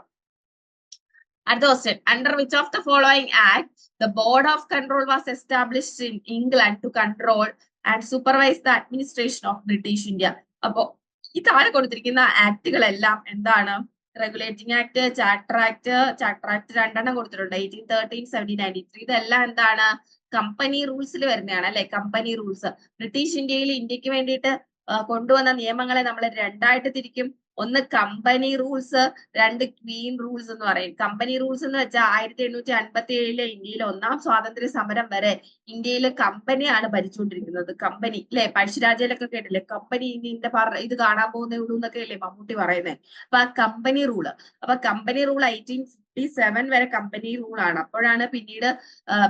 അടുത്ത question, under which of the following act the board of control was established in England to control and supervise the administration of British India. അപ്പോ ഈ താഴെ കൊടുത്തിരിക്കുന്ന ആക്ടുകളെല്ലാം എന്താണ്, റെഗുലേറ്റിംഗ് ആക്ട്, ചാർട്ടർ ആക്ട് രണ്ടെണ്ണം കൊടുത്തിട്ടുണ്ട്, 1813, 1793. ഇതെല്ലാം എന്താണ്, കമ്പനി റൂൾസിൽ വരുന്നതാണ് അല്ലെ. കമ്പനി റൂൾസ് ബ്രിട്ടീഷ് ഇന്ത്യക്ക് വേണ്ടിയിട്ട് കൊണ്ടുവന്ന നിയമങ്ങളെ നമ്മൾ രണ്ടായിട്ട് തിരിക്കും. ഒന്ന് കമ്പനി റൂൾസ്, രണ്ട് ക്വീൻ റൂൾസ് എന്ന് പറയും. കമ്പനി റൂൾസ് എന്ന് വെച്ചാൽ 1857 ഇന്ത്യയിലെ ഒന്നാം സ്വാതന്ത്ര്യ സമരം വരെ ഇന്ത്യയിൽ കമ്പനിയാണ് ഭരിച്ചുകൊണ്ടിരിക്കുന്നത്. കമ്പനി അല്ലെ, പഴശ്ശിരാജയിലൊക്കെ കേട്ടില്ലേ, കമ്പനി ഇതിന്റെ ഇത് കാണാൻ പോകുന്നേ ഉള്ളൂ എന്നൊക്കെ അല്ലേ മമ്മൂട്ടി പറയുന്നത്. അപ്പൊ ആ കമ്പനി റൂള്, അപ്പൊ കമ്പനി റൂൾ 1857 വരെ കമ്പനി റൂൾ ആണ്. അപ്പോഴാണ് പിന്നീട്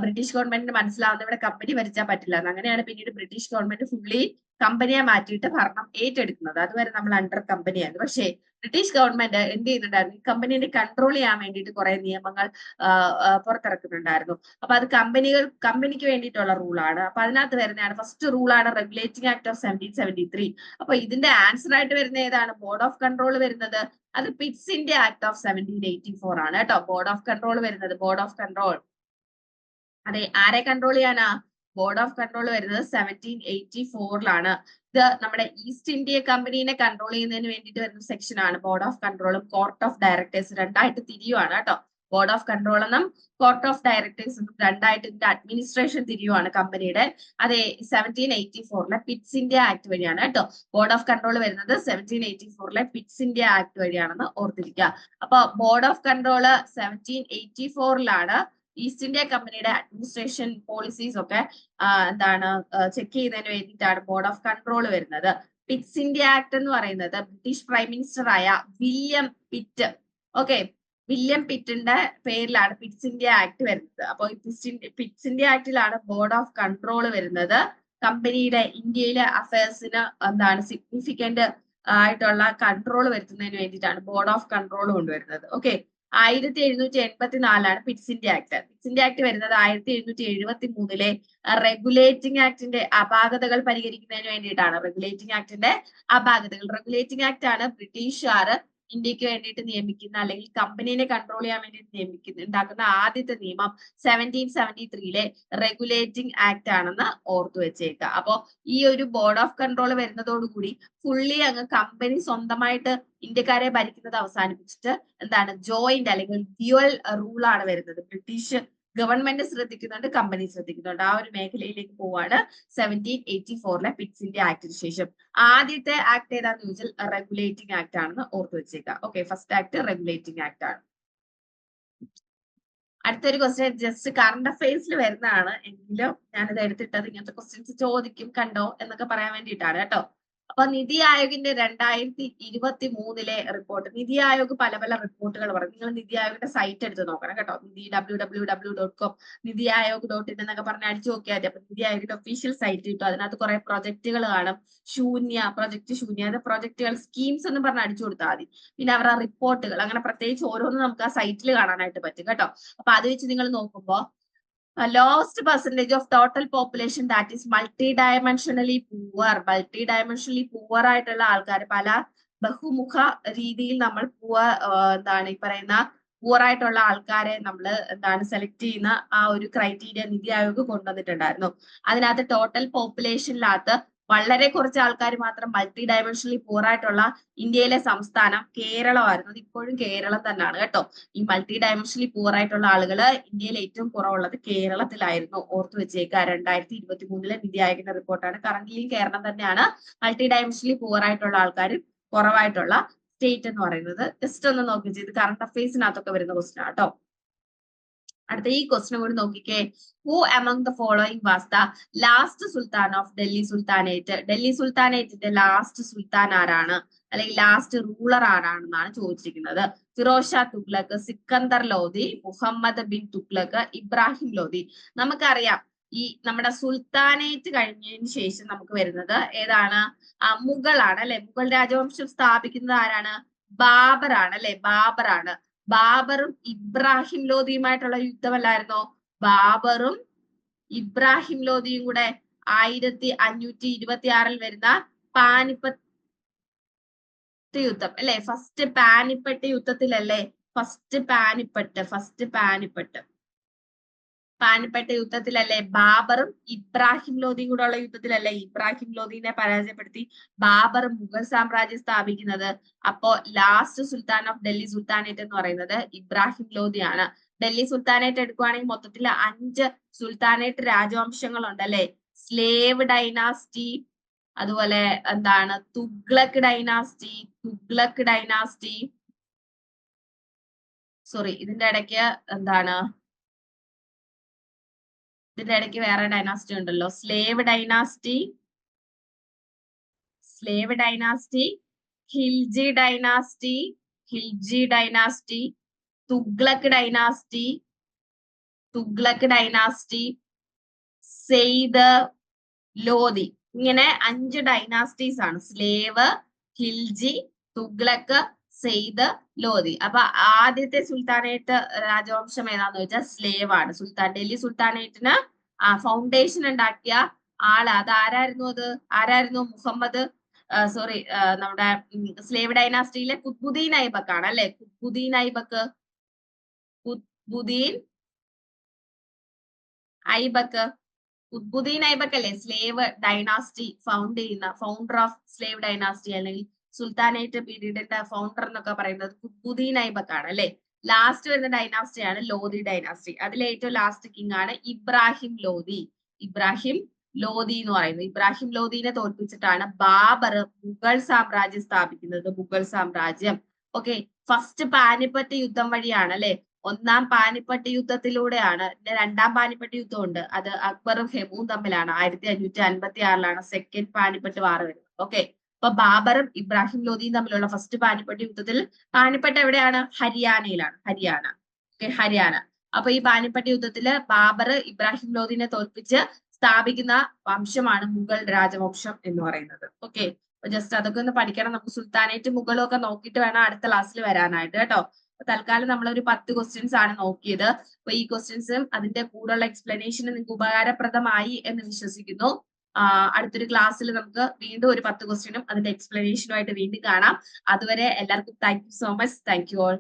ബ്രിട്ടീഷ് ഗവൺമെന്റിന് മനസ്സിലാവുന്നത് ഇവിടെ കമ്പനി ഭരിച്ചാൽ പറ്റില്ല. അങ്ങനെയാണ് പിന്നീട് ബ്രിട്ടീഷ് ഗവൺമെന്റ് ഫുള്ളി കമ്പനിയെ മാറ്റിയിട്ട് ഭരണം ഏറ്റെടുക്കുന്നത്. അതുവരെ നമ്മൾ അണ്ടർ കമ്പനിയായിരുന്നു. പക്ഷേ ബ്രിട്ടീഷ് ഗവൺമെന്റ് എന്ത് ചെയ്യുന്നുണ്ടായിരുന്നു, ഈ കമ്പനിയെ കൺട്രോൾ ചെയ്യാൻ വേണ്ടിയിട്ട് കുറെ നിയമങ്ങൾ പുറത്തിറക്കുന്നുണ്ടായിരുന്നു. അപ്പൊ അത് കമ്പനിക്ക് വേണ്ടിയിട്ടുള്ള റൂളാണ്. അപ്പൊ അതിനകത്ത് വരുന്നതാണ് ഫസ്റ്റ് റൂളാണ് റെഗുലേറ്റിംഗ് ആക്ട് ഓഫ് 1773. അപ്പൊ ഇതിന്റെ ആൻസർ ആയിട്ട് വരുന്ന ഏതാണ്, ബോർഡ് ഓഫ് കൺട്രോൾ വരുന്നത് അത് പിറ്റ്സ് ഇന്ത്യ ആക്ട് ഓഫ് 1784 ആണ് കേട്ടോ. ബോർഡ് ഓഫ് കൺട്രോൾ വരുന്നത്, ബോർഡ് ഓഫ് കൺട്രോൾ അതെ, ആരെ കൺട്രോൾ ചെയ്യാനാ, ബോർഡ് ഓഫ് കൺട്രോൾ വരുന്നത് 1784 ഇത് നമ്മുടെ ഈസ്റ്റ് ഇന്ത്യ കമ്പനീനെ കൺട്രോൾ ചെയ്യുന്നതിന് വേണ്ടിയിട്ട് വരുന്ന സെക്ഷൻ ആണ്. ബോർഡ് ഓഫ് കൺട്രോളും കോർട്ട് ഓഫ് ഡയറക്ടേഴ്സ് രണ്ടായിട്ട് തിരിയുവാണ് കേട്ടോ. ബോർഡ് ഓഫ് കൺട്രോൾ എന്നും കോർട്ട് ഓഫ് ഡയറക്ടേഴ്സ് എന്നും രണ്ടായിട്ട് ഇതിന്റെ അഡ്മിനിസ്ട്രേഷൻ തിരിയുവാണ് കമ്പനിയുടെ. അതെ, 1784 പിറ്റ്സ് ഇന്ത്യ ആക്ട് വഴിയാണ് കേട്ടോ. ബോർഡ് ഓഫ് കൺട്രോൾ വരുന്നത് 1784 പിറ്റ്സ് ഇന്ത്യ ആക്ട് വഴിയാണെന്ന് ഓർത്തിരിക്കുക. അപ്പൊ board of control 1784 East India കമ്പനിയുടെ അഡ്മിനിസ്ട്രേഷൻ പോളിസീസ് ഒക്കെ എന്താണ് ചെക്ക് ചെയ്യുന്നതിന് വേണ്ടിയിട്ടാണ് ബോർഡ് ഓഫ് കൺട്രോൾ വരുന്നത്. പിറ്റ്സ് ഇന്ത്യ ആക്ട് എന്ന് പറയുന്നത് ബ്രിട്ടീഷ് പ്രൈം മിനിസ്റ്റർ ആയ വില്യം പിറ്റ്, ഓക്കെ, വില്യം പിറ്റിന്റെ പേരിലാണ് പിറ്റ്സ് ഇന്ത്യ ആക്ട് വരുന്നത്. അപ്പോൾ പിറ്റ്സ് ഇന്ത്യ ആക്ടിലാണ് ബോർഡ് ഓഫ് കൺട്രോൾ വരുന്നത്. കമ്പനിയുടെ ഇന്ത്യയിലെ അഫയേഴ്സിന് എന്താണ് സിഗ്നിഫിക്കന്റ് ആയിട്ടുള്ള കൺട്രോൾ വരുത്തുന്നതിന് വേണ്ടിയിട്ടാണ് ബോർഡ് ഓഫ് കൺട്രോൾ കൊണ്ടുവരുന്നത്. Okay, 1784 Pitt's India act. Pitt's India act വരുന്നത് 1773 റെഗുലേറ്റിംഗ് ആക്ടിന്റെ അപാകതകൾ പരിഹരിക്കുന്നതിന് വേണ്ടിയിട്ടാണ്. റെഗുലേറ്റിംഗ് ആക്ടിന്റെ അപാകതകൾ, റെഗുലേറ്റിംഗ് ആക്ട് ആണ് ബ്രിട്ടീഷുകാർ ഇന്ത്യക്ക് വേണ്ടിയിട്ട് നിയമിക്കുന്ന അല്ലെങ്കിൽ കമ്പനീനെ കൺട്രോൾ ചെയ്യാൻ വേണ്ടിയിട്ട് ഉണ്ടാക്കുന്ന ആദ്യത്തെ നിയമം 1773 റെഗുലേറ്റിംഗ് ആക്ട് ആണെന്ന് ഓർത്തു വെച്ചേക്കുക. അപ്പോ ഈ ഒരു ബോർഡ് ഓഫ് കൺട്രോൾ വരുന്നതോടുകൂടി ഫുള്ളി അങ്ങ് കമ്പനി സ്വന്തമായിട്ട് ഇന്ത്യക്കാരെ ഭരിക്കുന്നത് അവസാനിപ്പിച്ചിട്ട് എന്താണ് ജോയിന്റ് അല്ലെങ്കിൽ ഡ്യുവൽ റൂൾ ആണ് വരുന്നത്. ബ്രിട്ടീഷ് ഗവൺമെന്റ് ശ്രദ്ധിക്കുന്നുണ്ട്, കമ്പനി ശ്രദ്ധിക്കുന്നുണ്ട്. ആ ഒരു മേഖലയിലേക്ക് പോവാണ് 1784 പിറ്റ്സ് ഇന്ത്യ ആക്ടിന് ശേഷം. ആദ്യത്തെ ആക്ട് ഏതാണെന്ന് ചോദിച്ചാൽ റെഗുലേറ്റിംഗ് ആക്ട് ആണെന്ന് ഓർത്തു വെച്ചേക്കാം. Okay, first act regulating act ആണ്. അടുത്തൊരു ക്വസ്റ്റ്യൻ ജസ്റ്റ് കറണ്ട് അഫയേഴ്സിൽ വരുന്നതാണ്, എങ്കിലും ഞാനിത് എടുത്തിട്ടത് ഇങ്ങനത്തെ ക്വസ്റ്റ്യൻസ് ചോദിക്കും കണ്ടോ എന്നൊക്കെ പറയാൻ വേണ്ടിയിട്ടാണ് കേട്ടോ. അപ്പൊ നിതി ആയോഗിന്റെ 2023 റിപ്പോർട്ട്, നിതി ആയോഗ് പല പല റിപ്പോർട്ടുകൾ പറഞ്ഞു. നിങ്ങൾ നിതി ആയോഗിന്റെ സൈറ്റ് എടുത്ത് നോക്കണം കേട്ടോ. www.com നിതി ആയോഗ് .in എന്നൊക്കെ പറഞ്ഞ് അടിച്ചു നോക്കിയാൽ മതി. അപ്പൊ നിതി ആയോഗിന്റെ ഒഫീഷ്യൽ സൈറ്റ് കിട്ടും. അതിനകത്ത് കുറെ പ്രൊജക്ടുകൾ കാണും. പ്രൊജക്ട് ശൂന്യ, അത് പ്രൊജക്ടുകൾ സ്കീംസ് എന്ന് പറഞ്ഞ് അടിച്ചു കൊടുത്താൽ മതി. പിന്നെ അവരുടെ റിപ്പോർട്ടുകൾ, അങ്ങനെ പ്രത്യേകിച്ച് ഓരോന്നും നമുക്ക് ആ സൈറ്റിൽ കാണാനായിട്ട് പറ്റും കേട്ടോ. അപ്പൊ അത് വെച്ച് നിങ്ങൾ നോക്കുമ്പോൾ lowest percentage of total population that is multi dimensionally poor ആയിട്ടുള്ള ആൾക്കാർ, പല ബഹുമുഖ രീതിയിൽ നമ്മൾ എന്താണ് ഈ പറയുന്ന പൂവർ ആയിട്ടുള്ള ആൾക്കാരെ നമ്മൾ എന്താണ് സെലക്ട് ചെയ്യുന്ന ആ ഒരു ക്രൈറ്റീരിയ നിതി ആയോഗ് കൊണ്ടുവന്നിട്ടുണ്ടായിരുന്നു. അതിനകത്ത് ടോട്ടൽ പോപ്പുലേഷനിനകത്ത് വളരെ കുറച്ച് ആൾക്കാർ മാത്രം മൾട്ടി ഡയമെൻഷനലി പൂവർ ആയിട്ടുള്ള ഇന്ത്യയിലെ സംസ്ഥാനം കേരളമായിരുന്നു. അത് ഇപ്പോഴും കേരളം തന്നെയാണ് കേട്ടോ. ഈ മൾട്ടി ഡയമെൻഷനലി പൂവർ ആയിട്ടുള്ള ആളുകൾ ഇന്ത്യയിൽ ഏറ്റവും കുറവുള്ളത് കേരളത്തിലായിരുന്നു. ഓർത്തു വെച്ചേക്കുക. 2023 നിതി ആയോഗിന്റെ റിപ്പോർട്ടാണ്. കറന്റ്ലി കേരളം തന്നെയാണ് മൾട്ടി ഡയമെൻഷനലി പൂവർ ആയിട്ടുള്ള ആൾക്കാർ കുറവായിട്ടുള്ള സ്റ്റേറ്റ് എന്ന് പറയുന്നത്. ജസ്റ്റ് ഒന്ന് നോക്കി ചെയ്ത് കറണ്ട് അഫയേഴ്സിനകത്തൊക്കെ വരുന്ന ക്വസ്റ്റൻ ആട്ടോ. അടുത്ത ഈ ക്വസ്റ്റൻ കൂടി നോക്കിക്കേ. Who among the following was the last sultan of Delhi sultanate? Delhi സുൽത്താനേറ്റിന്റെ ലാസ്റ്റ് സുൽത്താൻ ആരാണ്, അല്ലെങ്കിൽ ലാസ്റ്റ് റൂളർ ആരാണെന്നാണ് ചോദിച്ചിരിക്കുന്നത്. ഫിറോസ് ഷാ തുഗ്ലക്, സിക്കന്ദർ ലോധി, മുഹമ്മദ് ബിൻ തുഗ്ലക്, ഇബ്രാഹിം ലോധി. നമുക്കറിയാം ഈ നമ്മുടെ സുൽത്താനേറ്റ് കഴിഞ്ഞതിന് ശേഷം നമുക്ക് വരുന്നത് ഏതാണ്, മുഗളാണ് അല്ലെ. മുഗൾ രാജവംശം സ്ഥാപിക്കുന്നത് ആരാണ്, ബാബർ ആണ് അല്ലെ. ബാബറാണ്. ബാബറും ഇബ്രാഹിം ലോധിയുമായിട്ടുള്ള യുദ്ധമല്ലായിരുന്നോ? ബാബറും ഇബ്രാഹിം ലോധിയും കൂടെ 1526 വരുന്ന പാനിപ്പത്ത് യുദ്ധം അല്ലെ. ഫസ്റ്റ് പാനിപ്പട്ട് യുദ്ധത്തിലല്ലേ, ഫസ്റ്റ് പാനിപ്പട്ട് പാനിപ്പട്ട് യുദ്ധത്തിലല്ലേ ബാബറും ഇബ്രാഹിം ലോധിയും കൂടെ ഉള്ള യുദ്ധത്തിലല്ലേ ഇബ്രാഹിം ലോധിനെ പരാജയപ്പെടുത്തി ബാബർ മുഗൾ സാമ്രാജ്യം സ്ഥാപിക്കുന്നത്. അപ്പോ last sultan of Delhi sultanate എന്ന് പറയുന്നത് ഇബ്രാഹിം ലോധിയാണ്. ഡൽഹി സുൽത്താനേറ്റ് എടുക്കുവാണെങ്കിൽ മൊത്തത്തിൽ 5 സുൽത്താനേറ്റ് രാജവംശങ്ങളുണ്ട് അല്ലെ. സ്ലേവ് ഡൈനാസ്റ്റി, അതുപോലെ എന്താണ് തുഗ്ലക് ഡൈനാസ്റ്റി, സോറി ഇതിന്റെ ഇടയ്ക്ക് എന്താണ്, ഇതിന്റെ ഇടയ്ക്ക് വേറെ ഡൈനാസ്റ്റി ഉണ്ടല്ലോ, slave dynasty, Khilji dynasty, Tughlaq dynasty, Sayyid, Lodhi. ഇങ്ങനെ 5 ഡൈനാസ്റ്റീസ് ആണ്. സ്ലേവ്, ഖിൽജി, തുഗ്ലക്, സെയ്ദ്, ലോധി. അപ്പൊ ആദ്യത്തെ സുൽത്താനേറ്റ് രാജവംശം ഏതാന്ന് വെച്ചാൽ സ്ലേവ് ആണ്. ഡൽഹി സുൽത്താനേറ്റിന് ഫൗണ്ടേഷൻ ഉണ്ടാക്കിയ ആള് അത് ആരായിരുന്നു? മുഹമ്മദ് നമ്മുടെ സ്ലേവ് ഡൈനാസ്റ്റിയിലെ കുത്ബുദ്ദീൻ ഐബക്ക് ആണ് അല്ലെ. കുത്ബുദ്ദീൻ ഐബക്ക് അല്ലെ slave dynasty founder of slave dynasty അല്ലെങ്കിൽ സുൽത്താനേറ്റ് പീരീഡിന്റെ ഫൗണ്ടർ എന്നൊക്കെ പറയുന്നത് കുത്ബുദ്ദീൻ ഐബക്ക് ആണ് അല്ലെ. ലാസ്റ്റ് വരുന്ന ഡൈനാസ്റ്റിയാണ് ലോധി ഡൈനാസ്റ്റി. അതിലെ ഏറ്റവും ലാസ്റ്റ് കിങ് ആണ് ഇബ്രാഹിം ലോധി എന്ന് പറയുന്നത്. ഇബ്രാഹിം ലോധിനെ തോൽപ്പിച്ചിട്ടാണ് ബാബർ മുഗൾ സാമ്രാജ്യം സ്ഥാപിക്കുന്നത്. മുഗൾ സാമ്രാജ്യം. ഓക്കെ, ഫസ്റ്റ് പാനിപ്പട്ട് യുദ്ധം വഴിയാണ് അല്ലെ. ഒന്നാം പാനിപ്പട്ട് യുദ്ധത്തിലൂടെയാണ്. രണ്ടാം പാനിപ്പട്ട് യുദ്ധം ഉണ്ട്, അത് അക്ബറും ഹെമുവും തമ്മിലാണ്. 1556 സെക്കൻഡ് പാനിപ്പട്ട് വാർ വരുന്നത്. ഓക്കെ, അപ്പൊ ബാബറും ഇബ്രാഹിം ലോധിയും തമ്മിലുള്ള ഫസ്റ്റ് പാനിപ്പട്ട് യുദ്ധത്തിൽ, പാനിപ്പട്ട് എവിടെയാണ്? ഹരിയാനയിലാണ്. ഹരിയാന. അപ്പൊ ഈ പാനിപ്പട്ട് യുദ്ധത്തില് ബാബർ ഇബ്രാഹിം ലോധിനെ തോൽപ്പിച്ച് സ്ഥാപിക്കുന്ന വംശമാണ് മുഗൾ രാജവംശം എന്ന് പറയുന്നത്. ഓക്കെ, അപ്പൊ ജസ്റ്റ് അതൊക്കെ ഒന്ന് പഠിക്കണം. നമുക്ക് സുൽത്താനേറ്റ് മുഗളും ഒക്കെ നോക്കിയിട്ട് വേണം അടുത്ത ക്ലാസ്സിൽ വരാനായിട്ട് കേട്ടോ. തൽക്കാലം നമ്മളൊരു 10 ക്വസ്റ്റ്യൻസ് ആണ് നോക്കിയത്. അപ്പൊ ഈ ക്വസ്റ്റ്യൻസും അതിന്റെ കൂടെയുള്ള എക്സ്പ്ലനേഷനും നിങ്ങൾക്ക് ഉപകാരപ്രദമായി എന്ന് വിശ്വസിക്കുന്നു. അടുത്തൊരു ക്ലാസ്സിൽ നമുക്ക് വീണ്ടും ഒരു 10 ക്വസ്റ്റ്യനും അതിന്റെ എക്സ്പ്ലനേഷനുമായിട്ട് വീണ്ടും കാണാം. അതുവരെ എല്ലാവർക്കും thank you so much. Thank you all.